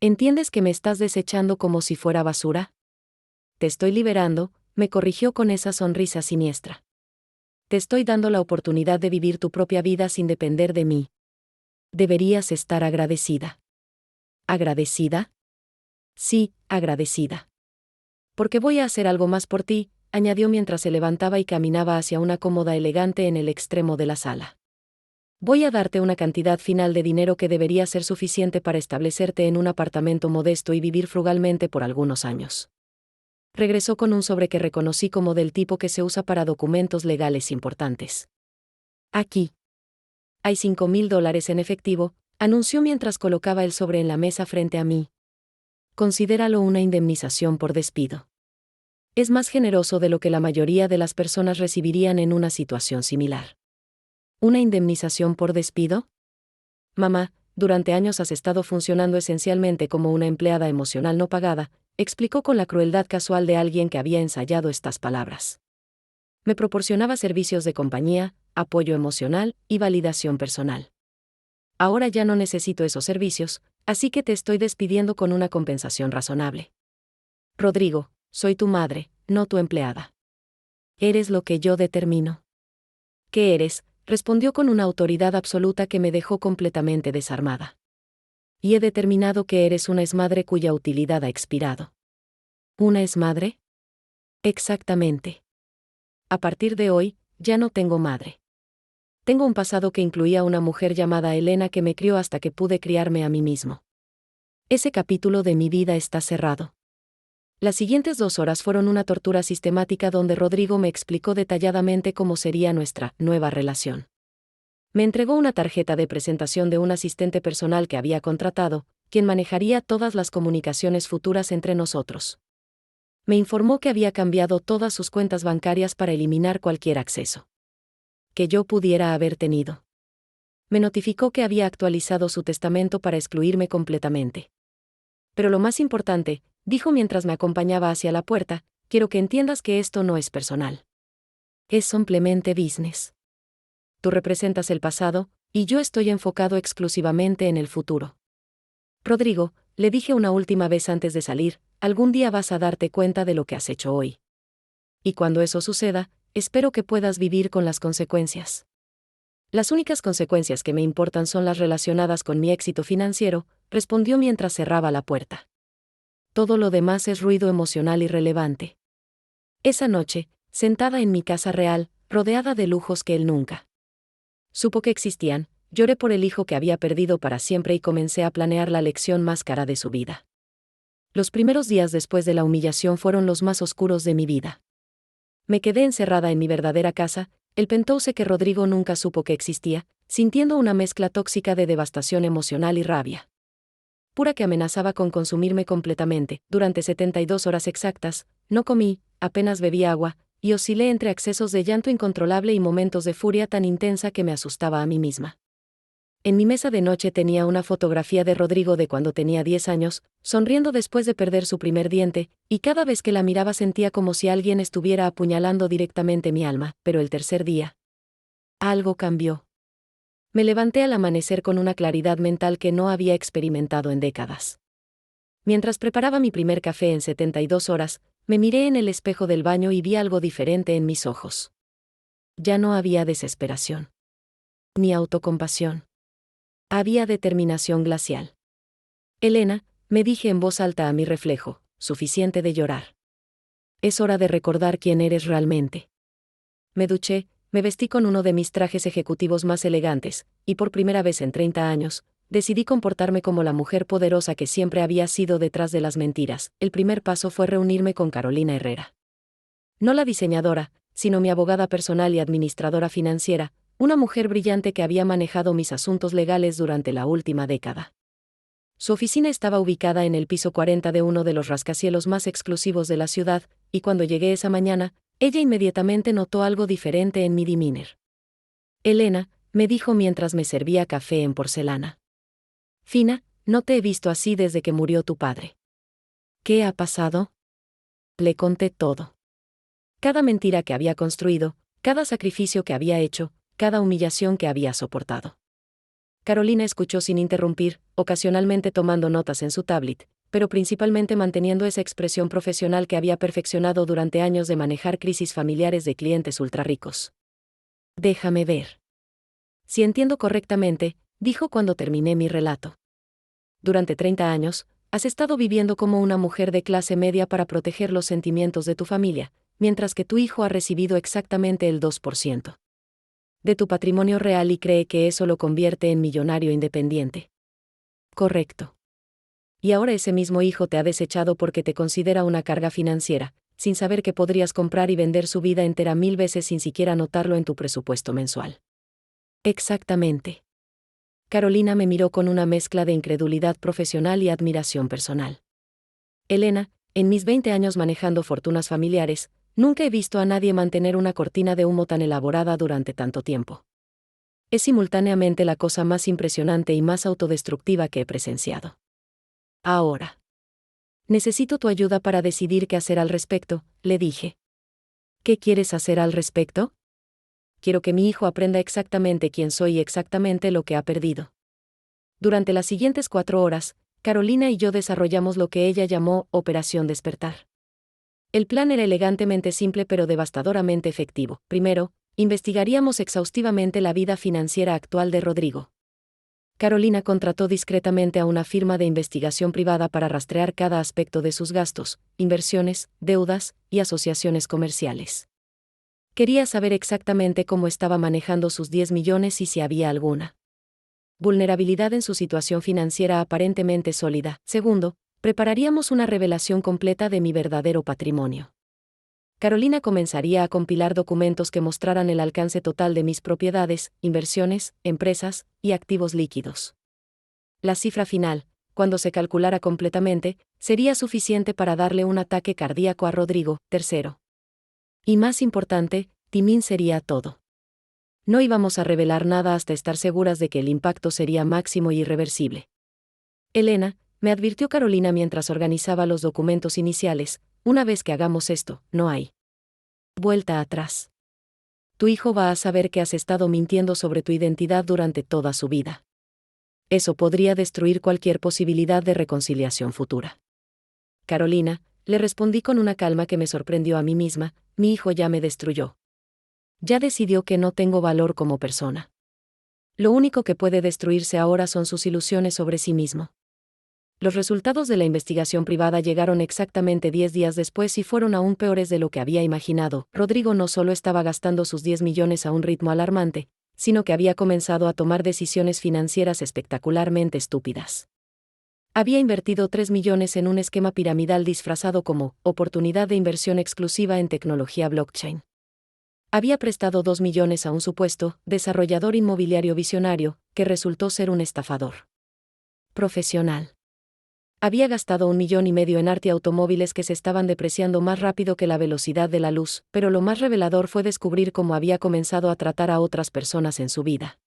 ¿Entiendes que me estás desechando como si fuera basura? Te estoy liberando, me corrigió con esa sonrisa siniestra. Te estoy dando la oportunidad de vivir tu propia vida sin depender de mí. Deberías estar agradecida. ¿Agradecida? Sí, agradecida. Porque voy a hacer algo más por ti, añadió mientras se levantaba y caminaba hacia una cómoda elegante en el extremo de la sala. Voy a darte una cantidad final de dinero que debería ser suficiente para establecerte en un apartamento modesto y vivir frugalmente por algunos años. Regresó con un sobre que reconocí como del tipo que se usa para documentos legales importantes. Aquí. Hay $5,000 en efectivo, anunció mientras colocaba el sobre en la mesa frente a mí. Considéralo una indemnización por despido. Es más generoso de lo que la mayoría de las personas recibirían en una situación similar. ¿Una indemnización por despido? Mamá, durante años has estado funcionando esencialmente como una empleada emocional no pagada, explicó con la crueldad casual de alguien que había ensayado estas palabras. Me proporcionaba servicios de compañía, apoyo emocional y validación personal. Ahora ya no necesito esos servicios, así que te estoy despidiendo con una compensación razonable. Rodrigo, soy tu madre, no tu empleada. Eres lo que yo determino. ¿Qué eres?, respondió con una autoridad absoluta que me dejó completamente desarmada. Y he determinado que eres una exmadre cuya utilidad ha expirado. ¿Una exmadre? Exactamente. A partir de hoy, ya no tengo madre. Tengo un pasado que incluía una mujer llamada Elena que me crió hasta que pude criarme a mí mismo. Ese capítulo de mi vida está cerrado. Las siguientes 2 horas fueron una tortura sistemática donde Rodrigo me explicó detalladamente cómo sería nuestra nueva relación. Me entregó una tarjeta de presentación de un asistente personal que había contratado, quien manejaría todas las comunicaciones futuras entre nosotros. Me informó que había cambiado todas sus cuentas bancarias para eliminar cualquier acceso que yo pudiera haber tenido. Me notificó que había actualizado su testamento para excluirme completamente. Pero lo más importante, dijo mientras me acompañaba hacia la puerta, quiero que entiendas que esto no es personal. Es simplemente business. Tú representas el pasado, y yo estoy enfocado exclusivamente en el futuro. Rodrigo, le dije una última vez antes de salir, algún día vas a darte cuenta de lo que has hecho hoy. Y cuando eso suceda, espero que puedas vivir con las consecuencias. Las únicas consecuencias que me importan son las relacionadas con mi éxito financiero, respondió mientras cerraba la puerta. Todo lo demás es ruido emocional irrelevante. Esa noche, sentada en mi casa real, rodeada de lujos que él nunca supo que existían, lloré por el hijo que había perdido para siempre y comencé a planear la lección más cara de su vida. Los primeros días después de la humillación fueron los más oscuros de mi vida. Me quedé encerrada en mi verdadera casa, el penthouse que Rodrigo nunca supo que existía, sintiendo una mezcla tóxica de devastación emocional y rabia pura que amenazaba con consumirme completamente. Durante 72 horas exactas, no comí, apenas bebí agua, y oscilé entre accesos de llanto incontrolable y momentos de furia tan intensa que me asustaba a mí misma. En mi mesa de noche tenía una fotografía de Rodrigo de cuando tenía 10 años, sonriendo después de perder su primer diente, y cada vez que la miraba sentía como si alguien estuviera apuñalando directamente mi alma, pero el tercer día, algo cambió. Me levanté al amanecer con una claridad mental que no había experimentado en décadas. Mientras preparaba mi primer café en 72 horas, me miré en el espejo del baño y vi algo diferente en mis ojos. Ya no había desesperación. Ni autocompasión. Había determinación glacial. Elena, me dije en voz alta a mi reflejo, suficiente de llorar. Es hora de recordar quién eres realmente. Me duché, me vestí con uno de mis trajes ejecutivos más elegantes, y por primera vez en 30 años, decidí comportarme como la mujer poderosa que siempre había sido detrás de las mentiras. El primer paso fue reunirme con Carolina Herrera. No la diseñadora, sino mi abogada personal y administradora financiera, una mujer brillante que había manejado mis asuntos legales durante la última década. Su oficina estaba ubicada en el piso 40 de uno de los rascacielos más exclusivos de la ciudad, y cuando llegué esa mañana, ella inmediatamente notó algo diferente en mi demeanor. Elena, me dijo mientras me servía café en porcelana. Fina, no te he visto así desde que murió tu padre. ¿Qué ha pasado? Le conté todo. Cada mentira que había construido, cada sacrificio que había hecho, cada humillación que había soportado. Carolina escuchó sin interrumpir, ocasionalmente tomando notas en su tablet, pero principalmente manteniendo esa expresión profesional que había perfeccionado durante años de manejar crisis familiares de clientes ultrarricos. Déjame ver. Si entiendo correctamente, dijo cuando terminé mi relato. Durante 30 años, has estado viviendo como una mujer de clase media para proteger los sentimientos de tu familia, mientras que tu hijo ha recibido exactamente el 2% de tu patrimonio real y cree que eso lo convierte en millonario independiente. Correcto. Y ahora ese mismo hijo te ha desechado porque te considera una carga financiera, sin saber que podrías comprar y vender su vida entera 1000 veces sin siquiera notarlo en tu presupuesto mensual. Exactamente. Carolina me miró con una mezcla de incredulidad profesional y admiración personal. Elena, en mis 20 años manejando fortunas familiares, nunca he visto a nadie mantener una cortina de humo tan elaborada durante tanto tiempo. Es simultáneamente la cosa más impresionante y más autodestructiva que he presenciado. Ahora. Necesito tu ayuda para decidir qué hacer al respecto, le dije. ¿Qué quieres hacer al respecto? Quiero que mi hijo aprenda exactamente quién soy y exactamente lo que ha perdido. Durante las siguientes 4 horas, Carolina y yo desarrollamos lo que ella llamó Operación Despertar. El plan era elegantemente simple pero devastadoramente efectivo. Primero, investigaríamos exhaustivamente la vida financiera actual de Rodrigo. Carolina contrató discretamente a una firma de investigación privada para rastrear cada aspecto de sus gastos, inversiones, deudas y asociaciones comerciales. Quería saber exactamente cómo estaba manejando sus 10 millones y si había alguna vulnerabilidad en su situación financiera aparentemente sólida. Segundo, prepararíamos una revelación completa de mi verdadero patrimonio. Carolina comenzaría a compilar documentos que mostraran el alcance total de mis propiedades, inversiones, empresas y activos líquidos. La cifra final, cuando se calculara completamente, sería suficiente para darle un ataque cardíaco a Rodrigo. Tercero. Y más importante, Timín sería todo. No íbamos a revelar nada hasta estar seguras de que el impacto sería máximo y irreversible. Elena, me advirtió Carolina mientras organizaba los documentos iniciales, una vez que hagamos esto, no hay vuelta atrás. Tu hijo va a saber que has estado mintiendo sobre tu identidad durante toda su vida. Eso podría destruir cualquier posibilidad de reconciliación futura. Carolina, le respondí con una calma que me sorprendió a mí misma, mi hijo ya me destruyó. Ya decidió que no tengo valor como persona. Lo único que puede destruirse ahora son sus ilusiones sobre sí mismo. Los resultados de la investigación privada llegaron exactamente 10 días después y fueron aún peores de lo que había imaginado. Rodrigo no solo estaba gastando sus 10 millones a un ritmo alarmante, sino que había comenzado a tomar decisiones financieras espectacularmente estúpidas. Había invertido 3 millones en un esquema piramidal disfrazado como oportunidad de inversión exclusiva en tecnología blockchain. Había prestado 2 millones a un supuesto desarrollador inmobiliario visionario, que resultó ser un estafador profesional. Había gastado 1,5 millones en arte y automóviles que se estaban depreciando más rápido que la velocidad de la luz, pero lo más revelador fue descubrir cómo había comenzado a tratar a otras personas en su vida.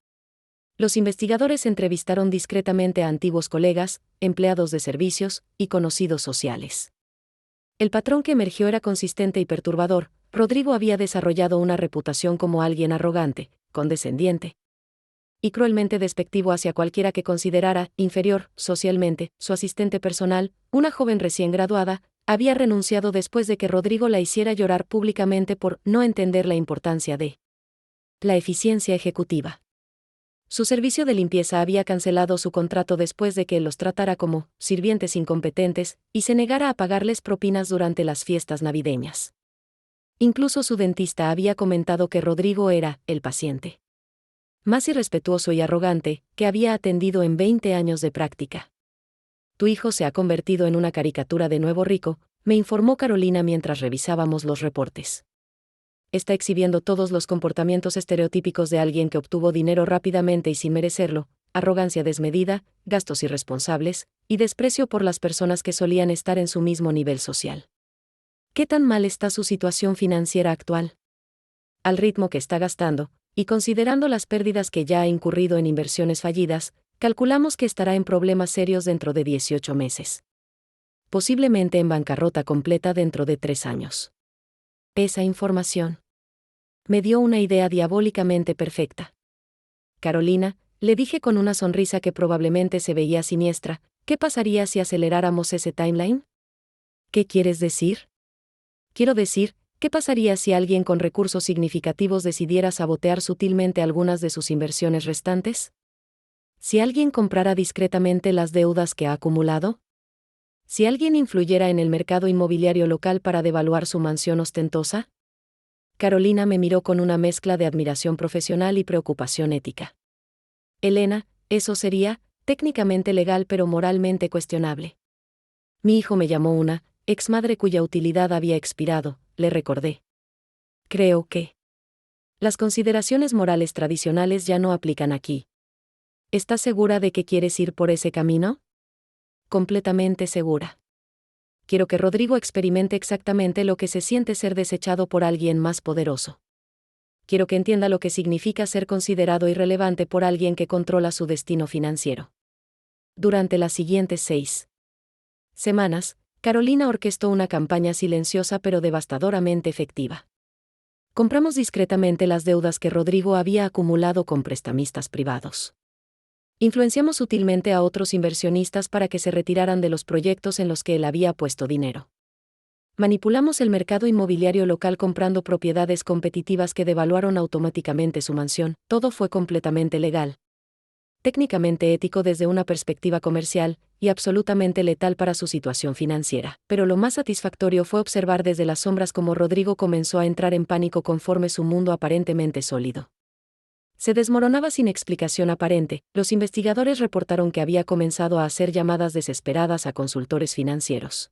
Los investigadores entrevistaron discretamente a antiguos colegas, empleados de servicios y conocidos sociales. El patrón que emergió era consistente y perturbador. Rodrigo había desarrollado una reputación como alguien arrogante, condescendiente y cruelmente despectivo hacia cualquiera que considerara inferior, socialmente. Su asistente personal, una joven recién graduada, había renunciado después de que Rodrigo la hiciera llorar públicamente por no entender la importancia de la eficiencia ejecutiva. Su servicio de limpieza había cancelado su contrato después de que él los tratara como sirvientes incompetentes y se negara a pagarles propinas durante las fiestas navideñas. Incluso su dentista había comentado que Rodrigo era el paciente más irrespetuoso y arrogante que había atendido en 20 años de práctica. Tu hijo se ha convertido en una caricatura de nuevo rico, me informó Carolina mientras revisábamos los reportes. está exhibiendo todos los comportamientos estereotípicos de alguien que obtuvo dinero rápidamente y sin merecerlo: arrogancia desmedida, gastos irresponsables, y desprecio por las personas que solían estar en su mismo nivel social. ¿Qué tan mal está su situación financiera actual? Al ritmo que está gastando, y considerando las pérdidas que ya ha incurrido en inversiones fallidas, calculamos que estará en problemas serios dentro de 18 meses. Posiblemente en bancarrota completa dentro de 3 años. Esa información me dio una idea diabólicamente perfecta. Carolina, le dije con una sonrisa que probablemente se veía siniestra, ¿qué pasaría si aceleráramos ese timeline? ¿Qué quieres decir? Quiero decir, ¿qué pasaría si alguien con recursos significativos decidiera sabotear sutilmente algunas de sus inversiones restantes? Si alguien comprara discretamente las deudas que ha acumulado. Si alguien influyera en el mercado inmobiliario local para devaluar su mansión ostentosa. Carolina me miró con una mezcla de admiración profesional y preocupación ética. Elena, eso sería, técnicamente legal pero moralmente cuestionable. Mi hijo me llamó una exmadre cuya utilidad había expirado, le recordé. Creo que las consideraciones morales tradicionales ya no aplican aquí. ¿Estás segura de que quieres ir por ese camino? Completamente segura. Quiero que Rodrigo experimente exactamente lo que se siente ser desechado por alguien más poderoso. Quiero que entienda lo que significa ser considerado irrelevante por alguien que controla su destino financiero. Durante las siguientes 6 semanas, Carolina orquestó una campaña silenciosa pero devastadoramente efectiva. Compramos discretamente las deudas que Rodrigo había acumulado con prestamistas privados. Influenciamos sutilmente a otros inversionistas para que se retiraran de los proyectos en los que él había puesto dinero. Manipulamos el mercado inmobiliario local comprando propiedades competitivas que devaluaron automáticamente su mansión. Todo fue completamente legal, técnicamente ético desde una perspectiva comercial, y absolutamente letal para su situación financiera. Pero lo más satisfactorio fue observar desde las sombras cómo Rodrigo comenzó a entrar en pánico conforme su mundo aparentemente sólido se desmoronaba sin explicación aparente. Los investigadores reportaron que había comenzado a hacer llamadas desesperadas a consultores financieros,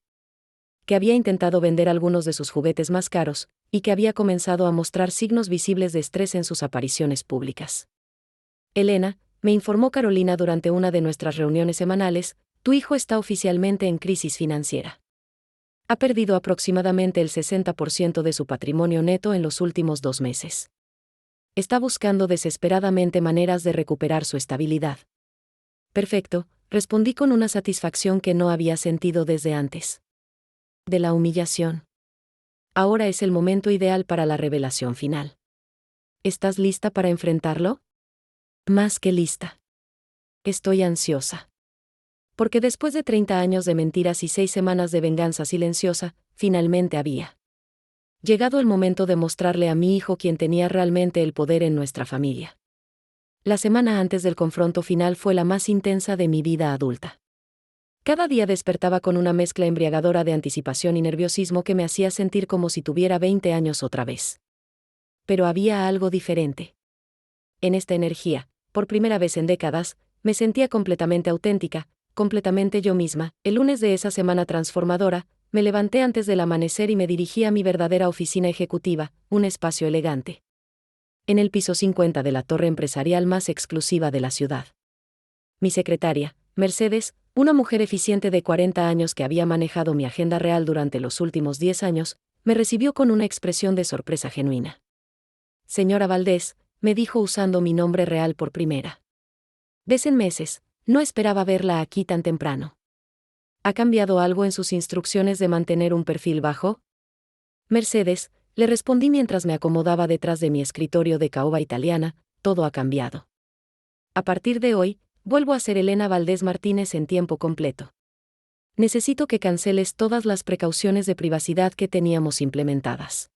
que había intentado vender algunos de sus juguetes más caros, y que había comenzado a mostrar signos visibles de estrés en sus apariciones públicas. Elena, me informó Carolina durante una de nuestras reuniones semanales, tu hijo está oficialmente en crisis financiera. Ha perdido aproximadamente el 60% de su patrimonio neto en los últimos 2 meses. Está buscando desesperadamente maneras de recuperar su estabilidad. Perfecto, respondí con una satisfacción que no había sentido desde antes. De la humillación. Ahora es el momento ideal para la revelación final. ¿Estás lista para enfrentarlo? Más que lista. Estoy ansiosa. Porque después de 30 años de mentiras y 6 semanas de venganza silenciosa, finalmente había llegado el momento de mostrarle a mi hijo quién tenía realmente el poder en nuestra familia. La semana antes del confronto final fue la más intensa de mi vida adulta. Cada día despertaba con una mezcla embriagadora de anticipación y nerviosismo que me hacía sentir como si tuviera 20 años otra vez. Pero había algo diferente. En esta energía, por primera vez en décadas, me sentía completamente auténtica, completamente yo misma. El lunes de esa semana transformadora, me levanté antes del amanecer y me dirigí a mi verdadera oficina ejecutiva, un espacio elegante en el piso 50 de la torre empresarial más exclusiva de la ciudad. Mi secretaria, Mercedes, una mujer eficiente de 40 años que había manejado mi agenda real durante los últimos 10 años, me recibió con una expresión de sorpresa genuina. Señora Valdés, me dijo usando mi nombre real por primera vez en meses, no esperaba verla aquí tan temprano. ¿Ha cambiado algo en sus instrucciones de mantener un perfil bajo? Mercedes, le respondí mientras me acomodaba detrás de mi escritorio de caoba italiana, todo ha cambiado. A partir de hoy, vuelvo a ser Elena Valdés Martínez en tiempo completo. Necesito que canceles todas las precauciones de privacidad que teníamos implementadas.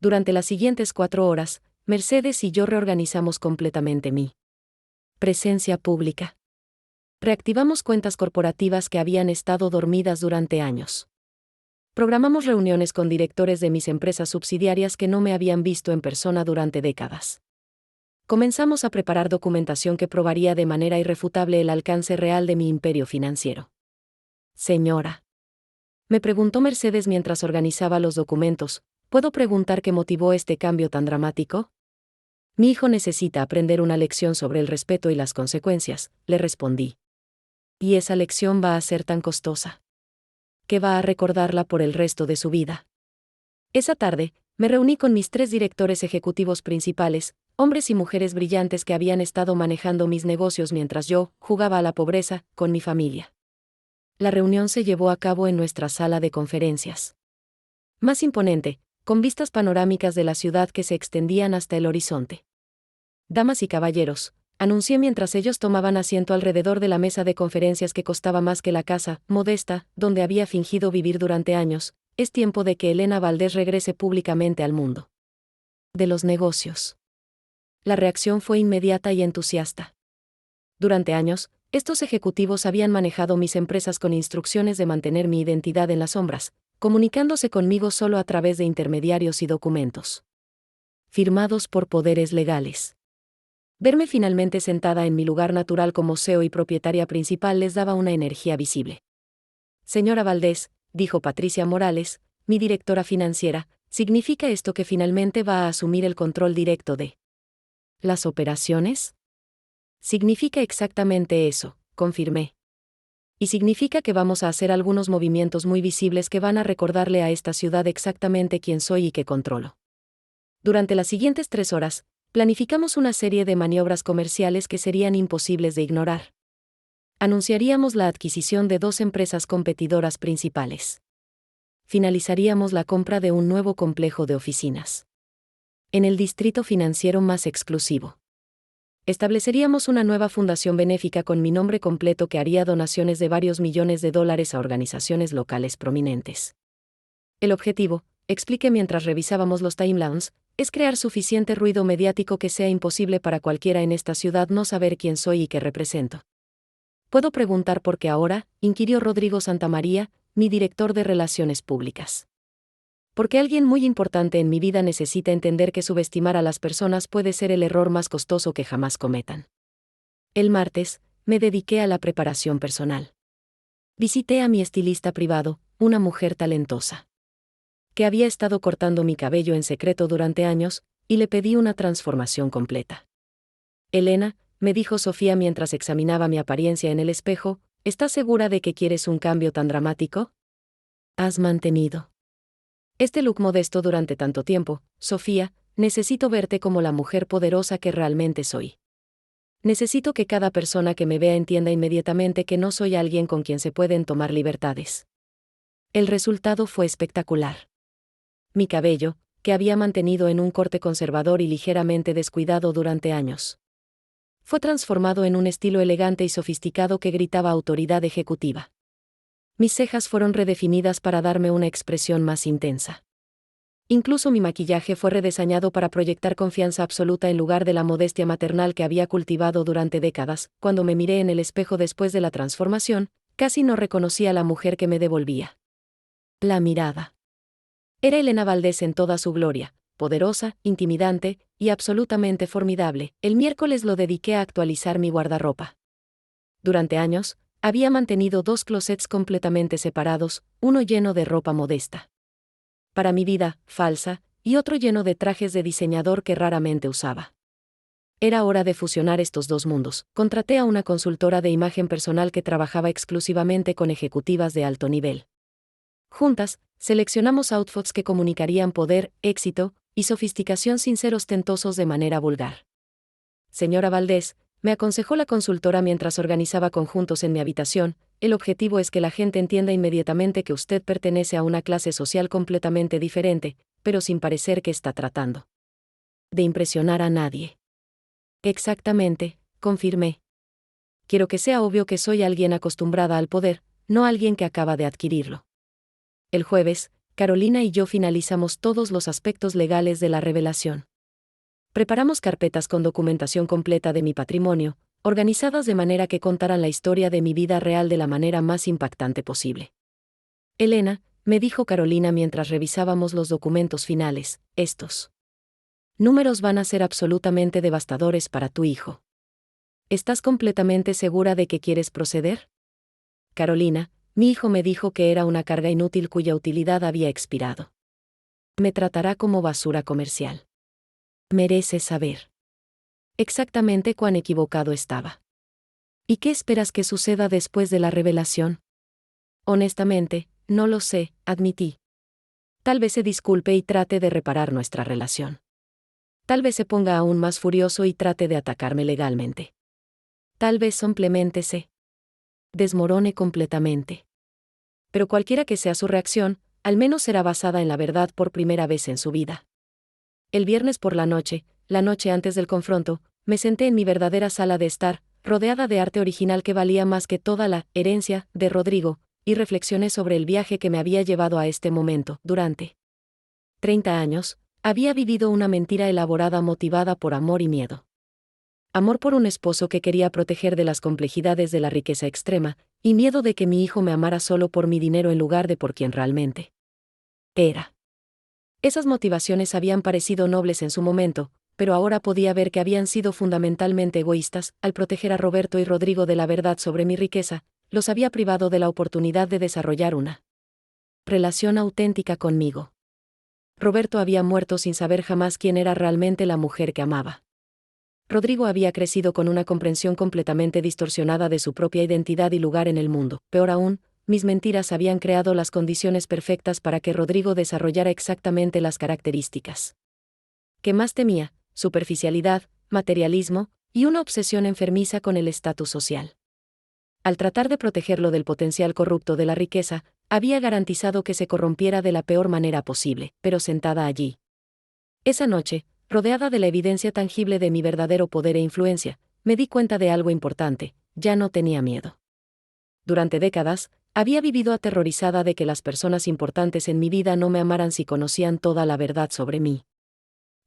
Durante las siguientes 4 horas, Mercedes y yo reorganizamos completamente mi presencia pública. Reactivamos cuentas corporativas que habían estado dormidas durante años. Programamos reuniones con directores de mis empresas subsidiarias que no me habían visto en persona durante décadas. Comenzamos a preparar documentación que probaría de manera irrefutable el alcance real de mi imperio financiero. Señora, me preguntó Mercedes mientras organizaba los documentos, ¿Puedo preguntar qué motivó este cambio tan dramático? Mi hijo necesita aprender una lección sobre el respeto y las consecuencias, le respondí. Y esa lección va a ser tan costosa que va a recordarla por el resto de su vida. Esa tarde, me reuní con mis 3 directores ejecutivos principales, hombres y mujeres brillantes que habían estado manejando mis negocios mientras yo jugaba a la pobreza con mi familia. La reunión se llevó a cabo en nuestra sala de conferencias más imponente, con vistas panorámicas de la ciudad que se extendían hasta el horizonte. Damas y caballeros, anuncié mientras ellos tomaban asiento alrededor de la mesa de conferencias que costaba más que la casa modesta, donde había fingido vivir durante años, es tiempo de que Elena Valdés regrese públicamente al mundo de los negocios. La reacción fue inmediata y entusiasta. Durante años, estos ejecutivos habían manejado mis empresas con instrucciones de mantener mi identidad en las sombras, comunicándose conmigo solo a través de intermediarios y documentos firmados por poderes legales. Verme finalmente sentada en mi lugar natural como CEO y propietaria principal les daba una energía visible. Señora Valdés, dijo Patricia Morales, mi directora financiera, ¿significa esto que finalmente va a asumir el control directo de las operaciones? Significa exactamente eso, confirmé. Y significa que vamos a hacer algunos movimientos muy visibles que van a recordarle a esta ciudad exactamente quién soy y qué controlo. Durante las siguientes 3 horas, planificamos una serie de maniobras comerciales que serían imposibles de ignorar. Anunciaríamos la adquisición de 2 empresas competidoras principales. Finalizaríamos la compra de un nuevo complejo de oficinas en el distrito financiero más exclusivo. Estableceríamos una nueva fundación benéfica con mi nombre completo que haría donaciones de varios millones de dólares a organizaciones locales prominentes. El objetivo, expliqué mientras revisábamos los timelines, es crear suficiente ruido mediático que sea imposible para cualquiera en esta ciudad no saber quién soy y qué represento. ¿Puedo preguntar por qué ahora?, inquirió Rodrigo Santamaría, mi director de Relaciones Públicas. Porque alguien muy importante en mi vida necesita entender que subestimar a las personas puede ser el error más costoso que jamás cometan. El martes, me dediqué a la preparación personal. Visité a mi estilista privado, una mujer talentosa que había estado cortando mi cabello en secreto durante años, y le pedí una transformación completa. Elena, me dijo Sofía mientras examinaba mi apariencia en el espejo, ¿estás segura de que quieres un cambio tan dramático? ¿Has mantenido este look modesto durante tanto tiempo, Sofía? Necesito verte como la mujer poderosa que realmente soy. Necesito que cada persona que me vea entienda inmediatamente que no soy alguien con quien se pueden tomar libertades. El resultado fue espectacular. Mi cabello, que había mantenido en un corte conservador y ligeramente descuidado durante años, fue transformado en un estilo elegante y sofisticado que gritaba autoridad ejecutiva. Mis cejas fueron redefinidas para darme una expresión más intensa. Incluso mi maquillaje fue rediseñado para proyectar confianza absoluta en lugar de la modestia maternal que había cultivado durante décadas. Cuando me miré en el espejo después de la transformación, casi no reconocí a la mujer que me devolvía la mirada. Era Elena Valdés en toda su gloria, poderosa, intimidante, y absolutamente formidable. El miércoles lo dediqué a actualizar mi guardarropa. Durante años, había mantenido 2 closets completamente separados, uno lleno de ropa modesta para mi vida falsa, y otro lleno de trajes de diseñador que raramente usaba. Era hora de fusionar estos 2 mundos. Contraté a una consultora de imagen personal que trabajaba exclusivamente con ejecutivas de alto nivel. Juntas, seleccionamos outfits que comunicarían poder, éxito y sofisticación sin ser ostentosos de manera vulgar. Señora Valdés, me aconsejó la consultora mientras organizaba conjuntos en mi habitación, el objetivo es que la gente entienda inmediatamente que usted pertenece a una clase social completamente diferente, pero sin parecer que está tratando de impresionar a nadie. Exactamente, confirmé. Quiero que sea obvio que soy alguien acostumbrada al poder, no alguien que acaba de adquirirlo. El jueves, Carolina y yo finalizamos todos los aspectos legales de la revelación. Preparamos carpetas con documentación completa de mi patrimonio, organizadas de manera que contaran la historia de mi vida real de la manera más impactante posible. Elena, me dijo Carolina mientras revisábamos los documentos finales, estos números van a ser absolutamente devastadores para tu hijo. ¿Estás completamente segura de que quieres proceder? Carolina, mi hijo me dijo que era una carga inútil cuya utilidad había expirado. Me tratará como basura comercial. Mereces saber exactamente cuán equivocado estaba. ¿Y qué esperas que suceda después de la revelación? Honestamente, no lo sé, admití. Tal vez se disculpe y trate de reparar nuestra relación. Tal vez se ponga aún más furioso y trate de atacarme legalmente. Tal vez simplemente se desmorone completamente. Pero cualquiera que sea su reacción, al menos será basada en la verdad por primera vez en su vida. El viernes por la noche antes del confronto, me senté en mi verdadera sala de estar, rodeada de arte original que valía más que toda la herencia de Rodrigo, y reflexioné sobre el viaje que me había llevado a este momento. Durante 30 años, había vivido una mentira elaborada motivada por amor y miedo. Amor por un esposo que quería proteger de las complejidades de la riqueza extrema, y miedo de que mi hijo me amara solo por mi dinero en lugar de por quien realmente era. Esas motivaciones habían parecido nobles en su momento, pero ahora podía ver que habían sido fundamentalmente egoístas. Al proteger a Roberto y Rodrigo de la verdad sobre mi riqueza, los había privado de la oportunidad de desarrollar una relación auténtica conmigo. Roberto había muerto sin saber jamás quién era realmente la mujer que amaba. Rodrigo había crecido con una comprensión completamente distorsionada de su propia identidad y lugar en el mundo. Peor aún, mis mentiras habían creado las condiciones perfectas para que Rodrigo desarrollara exactamente las características que más temía: superficialidad, materialismo, y una obsesión enfermiza con el estatus social. Al tratar de protegerlo del potencial corrupto de la riqueza, había garantizado que se corrompiera de la peor manera posible, pero sentada allí. Esa noche, rodeada de la evidencia tangible de mi verdadero poder e influencia, me di cuenta de algo importante: ya no tenía miedo. Durante décadas, había vivido aterrorizada de que las personas importantes en mi vida no me amaran si conocían toda la verdad sobre mí.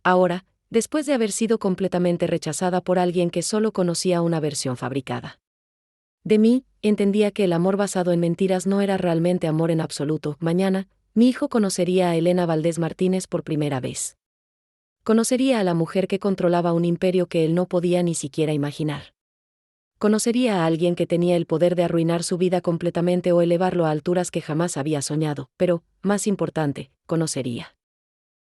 Ahora, después de haber sido completamente rechazada por alguien que solo conocía una versión fabricada de mí, entendía que el amor basado en mentiras no era realmente amor en absoluto. Mañana, mi hijo conocería a Elena Valdés Martínez por primera vez. Conocería a la mujer que controlaba un imperio que él no podía ni siquiera imaginar. Conocería a alguien que tenía el poder de arruinar su vida completamente o elevarlo a alturas que jamás había soñado, pero, más importante, conocería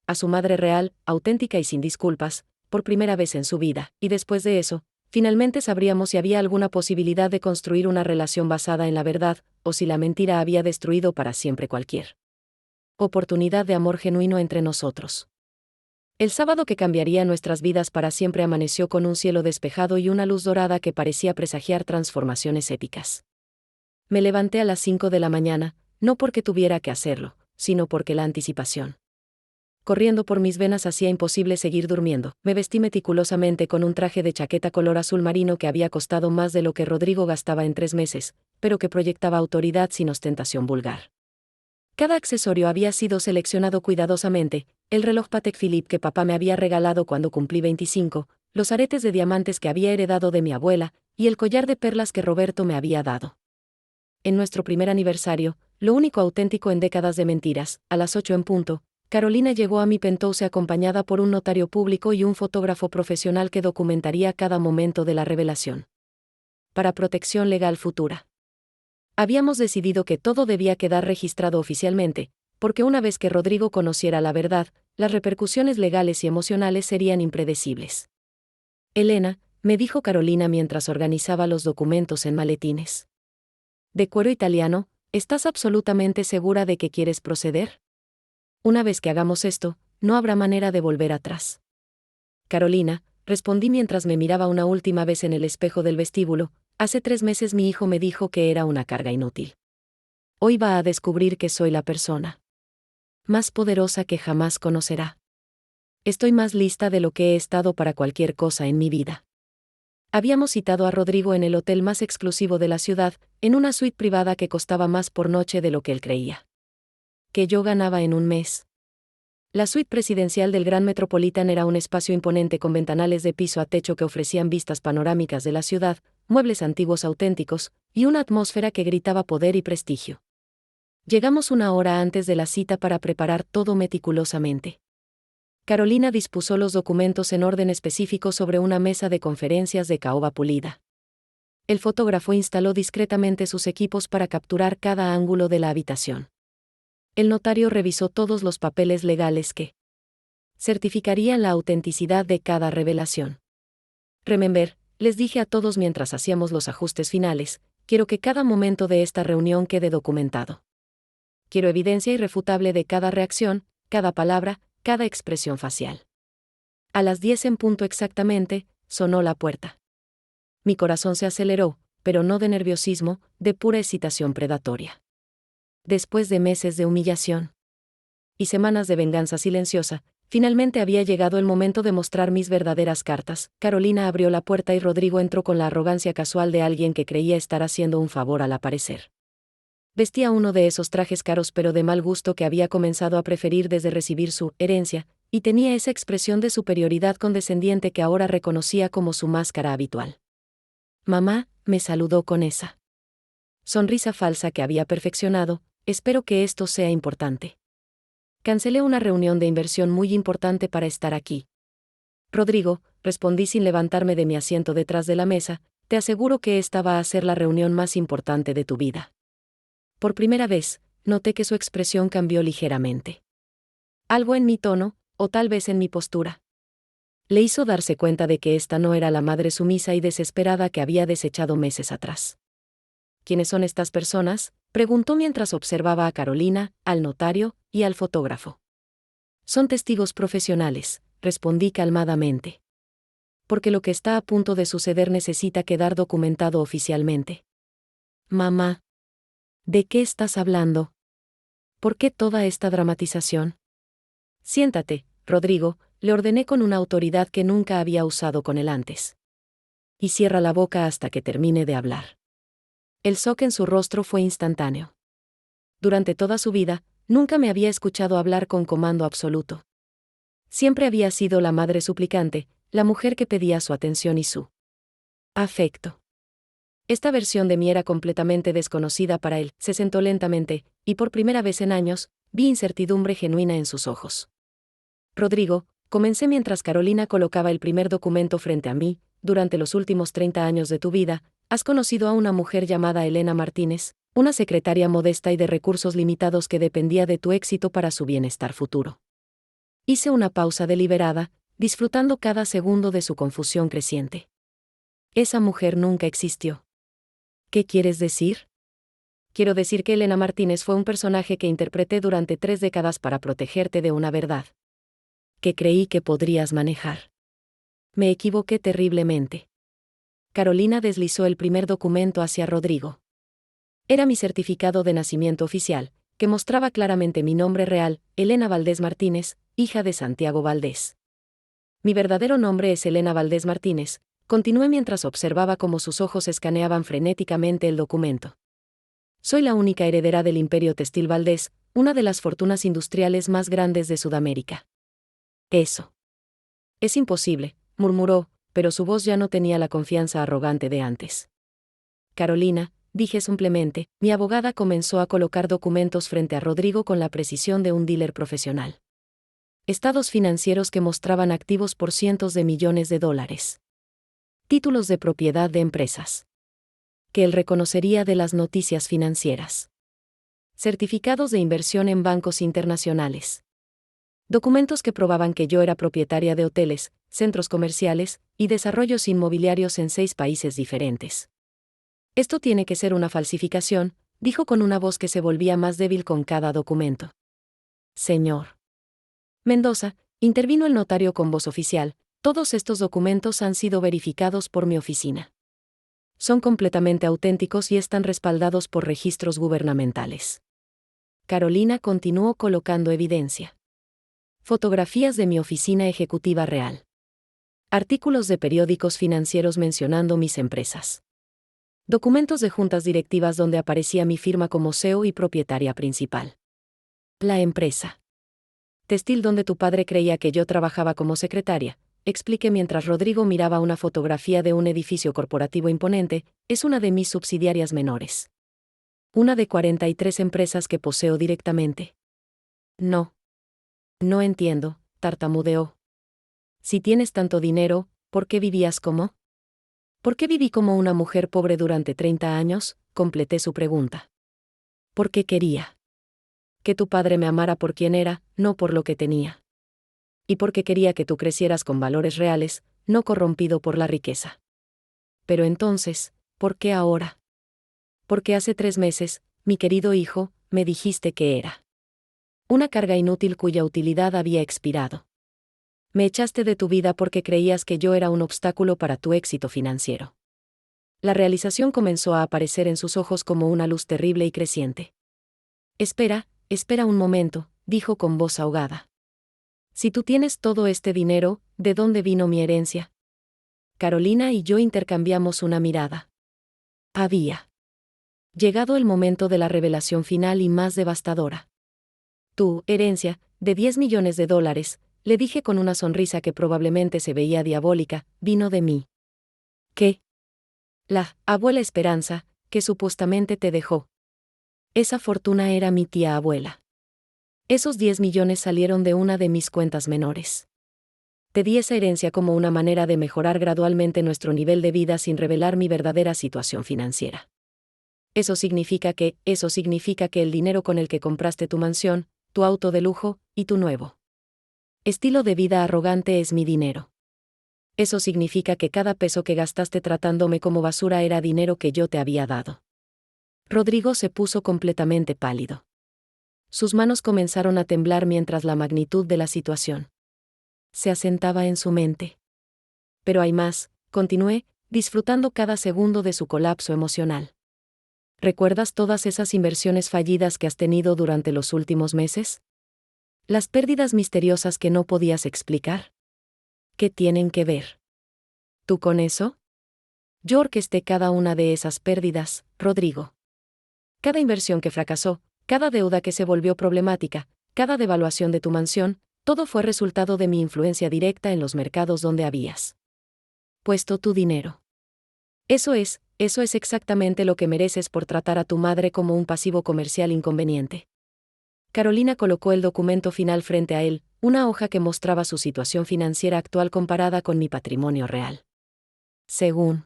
a su madre real, auténtica y sin disculpas, por primera vez en su vida, y después de eso, finalmente sabríamos si había alguna posibilidad de construir una relación basada en la verdad, o si la mentira había destruido para siempre cualquier oportunidad de amor genuino entre nosotros. El sábado que cambiaría nuestras vidas para siempre amaneció con un cielo despejado y una luz dorada que parecía presagiar transformaciones épicas. Me levanté a las 5 de la mañana, no porque tuviera que hacerlo, sino porque la anticipación corriendo por mis venas hacía imposible seguir durmiendo. Me vestí meticulosamente con un traje de chaqueta color azul marino que había costado más de lo que Rodrigo gastaba en 3 meses, pero que proyectaba autoridad sin ostentación vulgar. Cada accesorio había sido seleccionado cuidadosamente: el reloj Patek Philippe que papá me había regalado cuando cumplí 25, los aretes de diamantes que había heredado de mi abuela, y el collar de perlas que Roberto me había dado. En nuestro primer aniversario, lo único auténtico en décadas de mentiras, a las 8 en punto, Carolina llegó a mi penthouse acompañada por un notario público y un fotógrafo profesional que documentaría cada momento de la revelación. Para protección legal futura. Habíamos decidido que todo debía quedar registrado oficialmente, porque una vez que Rodrigo conociera la verdad, las repercusiones legales y emocionales serían impredecibles. Elena, me dijo Carolina mientras organizaba los documentos en maletines de cuero italiano, ¿estás absolutamente segura de que quieres proceder? Una vez que hagamos esto, no habrá manera de volver atrás. Carolina, respondí mientras me miraba una última vez en el espejo del vestíbulo. Hace 3 meses mi hijo me dijo que era una carga inútil. Hoy va a descubrir que soy la persona más poderosa que jamás conocerá. Estoy más lista de lo que he estado para cualquier cosa en mi vida. Habíamos citado a Rodrigo en el hotel más exclusivo de la ciudad, en una suite privada que costaba más por noche de lo que él creía que yo ganaba en un mes. La suite presidencial del Gran Metropolitan era un espacio imponente con ventanales de piso a techo que ofrecían vistas panorámicas de la ciudad, muebles antiguos auténticos, y una atmósfera que gritaba poder y prestigio. Llegamos 1 hora antes de la cita para preparar todo meticulosamente. Carolina dispuso los documentos en orden específico sobre una mesa de conferencias de caoba pulida. El fotógrafo instaló discretamente sus equipos para capturar cada ángulo de la habitación. El notario revisó todos los papeles legales que certificarían la autenticidad de cada revelación. Remember, les dije a todos mientras hacíamos los ajustes finales, quiero que cada momento de esta reunión quede documentado. Quiero evidencia irrefutable de cada reacción, cada palabra, cada expresión facial. A las 10 en punto exactamente, sonó la puerta. Mi corazón se aceleró, pero no de nerviosismo, de pura excitación predatoria. Después de meses de humillación y semanas de venganza silenciosa, finalmente había llegado el momento de mostrar mis verdaderas cartas. Carolina abrió la puerta y Rodrigo entró con la arrogancia casual de alguien que creía estar haciendo un favor al aparecer. Vestía uno de esos trajes caros pero de mal gusto que había comenzado a preferir desde recibir su herencia, y tenía esa expresión de superioridad condescendiente que ahora reconocía como su máscara habitual. Mamá, me saludó con esa sonrisa falsa que había perfeccionado, espero que esto sea importante. Cancelé una reunión de inversión muy importante para estar aquí. Rodrigo, respondí sin levantarme de mi asiento detrás de la mesa, te aseguro que esta va a ser la reunión más importante de tu vida. Por primera vez, noté que su expresión cambió ligeramente. Algo en mi tono, o tal vez en mi postura, le hizo darse cuenta de que esta no era la madre sumisa y desesperada que había desechado meses atrás. ¿Quiénes son estas personas?, preguntó mientras observaba a Carolina, al notario y al fotógrafo. Son testigos profesionales, respondí calmadamente. Porque lo que está a punto de suceder necesita quedar documentado oficialmente. Mamá, ¿de qué estás hablando? ¿Por qué toda esta dramatización? Siéntate, Rodrigo, le ordené con una autoridad que nunca había usado con él antes. Y cierra la boca hasta que termine de hablar. El shock en su rostro fue instantáneo. Durante toda su vida, nunca me había escuchado hablar con comando absoluto. Siempre había sido la madre suplicante, la mujer que pedía su atención y su afecto. Esta versión de mí era completamente desconocida para él. Se sentó lentamente, y por primera vez en años, vi incertidumbre genuina en sus ojos. Rodrigo, comencé mientras Carolina colocaba el primer documento frente a mí, durante los últimos 30 años de tu vida, has conocido a una mujer llamada Elena Martínez, una secretaria modesta y de recursos limitados que dependía de tu éxito para su bienestar futuro. Hice una pausa deliberada, disfrutando cada segundo de su confusión creciente. Esa mujer nunca existió. ¿Qué quieres decir? Quiero decir que Elena Martínez fue un personaje que interpreté durante 3 décadas para protegerte de una verdad que creí que podrías manejar. Me equivoqué terriblemente. Carolina deslizó el primer documento hacia Rodrigo. Era mi certificado de nacimiento oficial, que mostraba claramente mi nombre real, Elena Valdés Martínez, hija de Santiago Valdés. Mi verdadero nombre es Elena Valdés Martínez, continué mientras observaba cómo sus ojos escaneaban frenéticamente el documento. Soy la única heredera del Imperio Textil Valdés, una de las fortunas industriales más grandes de Sudamérica. Eso es imposible, murmuró, pero su voz ya no tenía la confianza arrogante de antes. Carolina, dije simplemente, mi abogada comenzó a colocar documentos frente a Rodrigo con la precisión de un dealer profesional. Estados financieros que mostraban activos por cientos de millones de dólares. Títulos de propiedad de empresas que él reconocería de las noticias financieras. Certificados de inversión en bancos internacionales. Documentos que probaban que yo era propietaria de hoteles, centros comerciales y desarrollos inmobiliarios en 6 países diferentes. Esto tiene que ser una falsificación, dijo con una voz que se volvía más débil con cada documento. Señor Mendoza, intervino el notario con voz oficial, todos estos documentos han sido verificados por mi oficina. Son completamente auténticos y están respaldados por registros gubernamentales. Carolina continuó colocando evidencia. Fotografías de mi oficina ejecutiva real. Artículos de periódicos financieros mencionando mis empresas. Documentos de juntas directivas donde aparecía mi firma como CEO y propietaria principal. La empresa textil donde tu padre creía que yo trabajaba como secretaria, expliqué mientras Rodrigo miraba una fotografía de un edificio corporativo imponente, es una de mis subsidiarias menores. Una de 43 empresas que poseo directamente. No entiendo, tartamudeó. Si tienes tanto dinero, ¿por qué vivías como? ¿Por qué viví como una mujer pobre durante 30 años? Completé su pregunta. Porque quería que tu padre me amara por quien era, no por lo que tenía. Y porque quería que tú crecieras con valores reales, no corrompido por la riqueza. Pero entonces, ¿por qué ahora? Porque hace 3 meses, mi querido hijo, me dijiste que era una carga inútil cuya utilidad había expirado. Me echaste de tu vida porque creías que yo era un obstáculo para tu éxito financiero. La realización comenzó a aparecer en sus ojos como una luz terrible y creciente. Espera un momento, dijo con voz ahogada. Si tú tienes todo este dinero, ¿de dónde vino mi herencia? Carolina y yo intercambiamos una mirada. Había llegado el momento de la revelación final y más devastadora. Tu herencia, de $10 millones, le dije con una sonrisa que probablemente se veía diabólica, vino de mí. ¿Qué? La abuela Esperanza, que supuestamente te dejó. Esa fortuna era mi tía abuela. Esos 10 millones salieron de una de mis cuentas menores. Te di esa herencia como una manera de mejorar gradualmente nuestro nivel de vida sin revelar mi verdadera situación financiera. Eso significa que el dinero con el que compraste tu mansión, tu auto de lujo, y tu nuevo estilo de vida arrogante es mi dinero. Eso significa que cada peso que gastaste tratándome como basura era dinero que yo te había dado. Rodrigo se puso completamente pálido. Sus manos comenzaron a temblar mientras la magnitud de la situación se asentaba en su mente. Pero hay más, continué, disfrutando cada segundo de su colapso emocional. ¿Recuerdas todas esas inversiones fallidas que has tenido durante los últimos meses? Las pérdidas misteriosas que no podías explicar. ¿Qué tienen que ver tú con eso? Yo orquesté cada una de esas pérdidas, Rodrigo. Cada inversión que fracasó, cada deuda que se volvió problemática, cada devaluación de tu mansión, todo fue resultado de mi influencia directa en los mercados donde habías puesto tu dinero. Eso es exactamente lo que mereces por tratar a tu madre como un pasivo comercial inconveniente. Carolina colocó el documento final frente a él, una hoja que mostraba su situación financiera actual comparada con mi patrimonio real. Según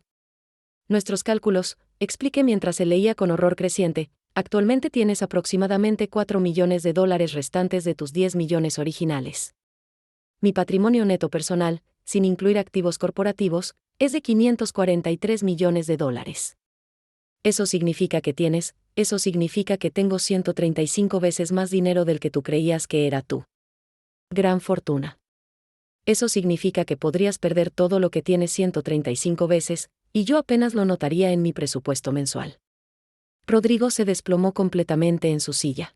nuestros cálculos, expliqué mientras se leía con horror creciente, actualmente tienes aproximadamente $4 millones restantes de tus 10 millones originales. Mi patrimonio neto personal, sin incluir activos corporativos, es de $543 millones. Eso significa que tengo 135 veces más dinero del que tú creías que era tu gran fortuna. Eso significa que podrías perder todo lo que tienes 135 veces, y yo apenas lo notaría en mi presupuesto mensual. Rodrigo se desplomó completamente en su silla.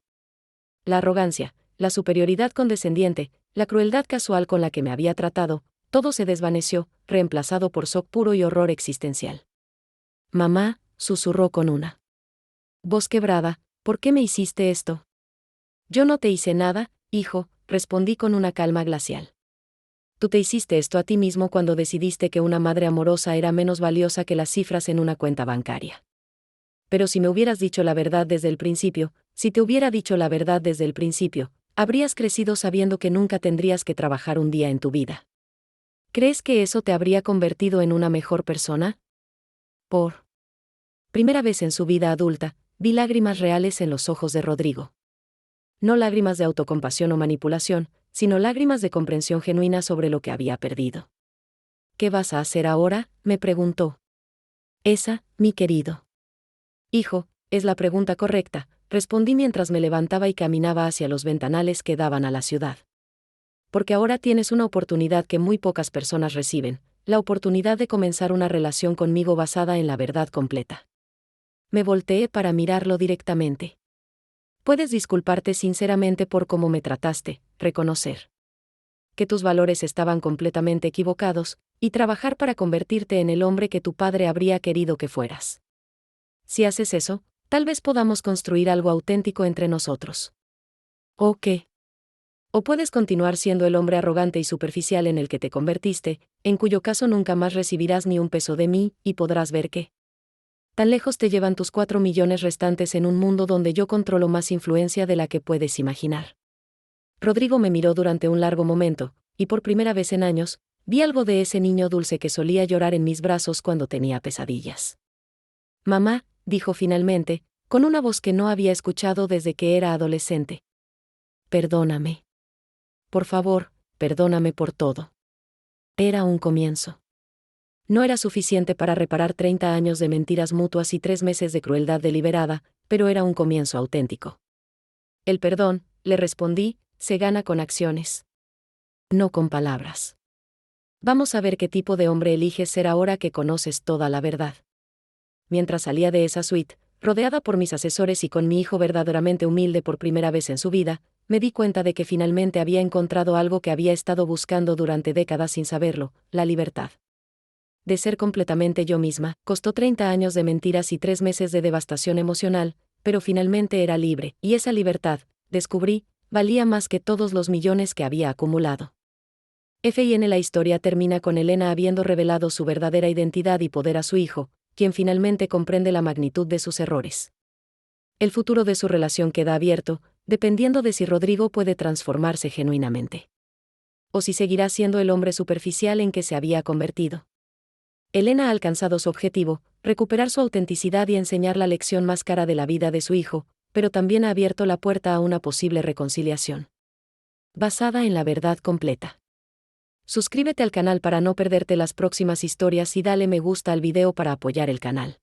La arrogancia, la superioridad condescendiente, la crueldad casual con la que me había tratado, todo se desvaneció, reemplazado por shock puro y horror existencial. Mamá, susurró con una voz quebrada, ¿por qué me hiciste esto? Yo no te hice nada, hijo, respondí con una calma glacial. Tú te hiciste esto a ti mismo cuando decidiste que una madre amorosa era menos valiosa que las cifras en una cuenta bancaria. Pero si me hubieras dicho la verdad desde el principio, si te hubiera dicho la verdad desde el principio, habrías crecido sabiendo que nunca tendrías que trabajar un día en tu vida. ¿Crees que eso te habría convertido en una mejor persona? Por primera vez en su vida adulta, vi lágrimas reales en los ojos de Rodrigo. No lágrimas de autocompasión o manipulación, sino lágrimas de comprensión genuina sobre lo que había perdido. ¿Qué vas a hacer ahora?, me preguntó. Esa, mi querido hijo, es la pregunta correcta, respondí mientras me levantaba y caminaba hacia los ventanales que daban a la ciudad. Porque ahora tienes una oportunidad que muy pocas personas reciben, la oportunidad de comenzar una relación conmigo basada en la verdad completa. Me volteé para mirarlo directamente. Puedes disculparte sinceramente por cómo me trataste, reconocer que tus valores estaban completamente equivocados, y trabajar para convertirte en el hombre que tu padre habría querido que fueras. Si haces eso, tal vez podamos construir algo auténtico entre nosotros. ¿O qué? O puedes continuar siendo el hombre arrogante y superficial en el que te convertiste, en cuyo caso nunca más recibirás ni un peso de mí, y podrás ver que tan lejos te llevan tus 4 millones restantes en un mundo donde yo controlo más influencia de la que puedes imaginar. Rodrigo me miró durante un largo momento, y por primera vez en años, vi algo de ese niño dulce que solía llorar en mis brazos cuando tenía pesadillas. Mamá, dijo finalmente, con una voz que no había escuchado desde que era adolescente. Perdóname. Por favor, perdóname por todo. Era un comienzo. No era suficiente para reparar 30 años de mentiras mutuas y 3 meses de crueldad deliberada, pero era un comienzo auténtico. El perdón, le respondí, se gana con acciones. No con palabras. Vamos a ver qué tipo de hombre eliges ser ahora que conoces toda la verdad. Mientras salía de esa suite, rodeada por mis asesores y con mi hijo verdaderamente humilde por primera vez en su vida, me di cuenta de que finalmente había encontrado algo que había estado buscando durante décadas sin saberlo, la libertad. De ser completamente yo misma, costó 30 años de mentiras y 3 meses de devastación emocional, pero finalmente era libre, y esa libertad, descubrí, valía más que todos los millones que había acumulado. La historia termina con Elena habiendo revelado su verdadera identidad y poder a su hijo, quien finalmente comprende la magnitud de sus errores. El futuro de su relación queda abierto, dependiendo de si Rodrigo puede transformarse genuinamente. O si seguirá siendo el hombre superficial en que se había convertido. Elena ha alcanzado su objetivo, recuperar su autenticidad y enseñar la lección más cara de la vida de su hijo, pero también ha abierto la puerta a una posible reconciliación. Basada en la verdad completa. Suscríbete al canal para no perderte las próximas historias y dale me gusta al video para apoyar el canal.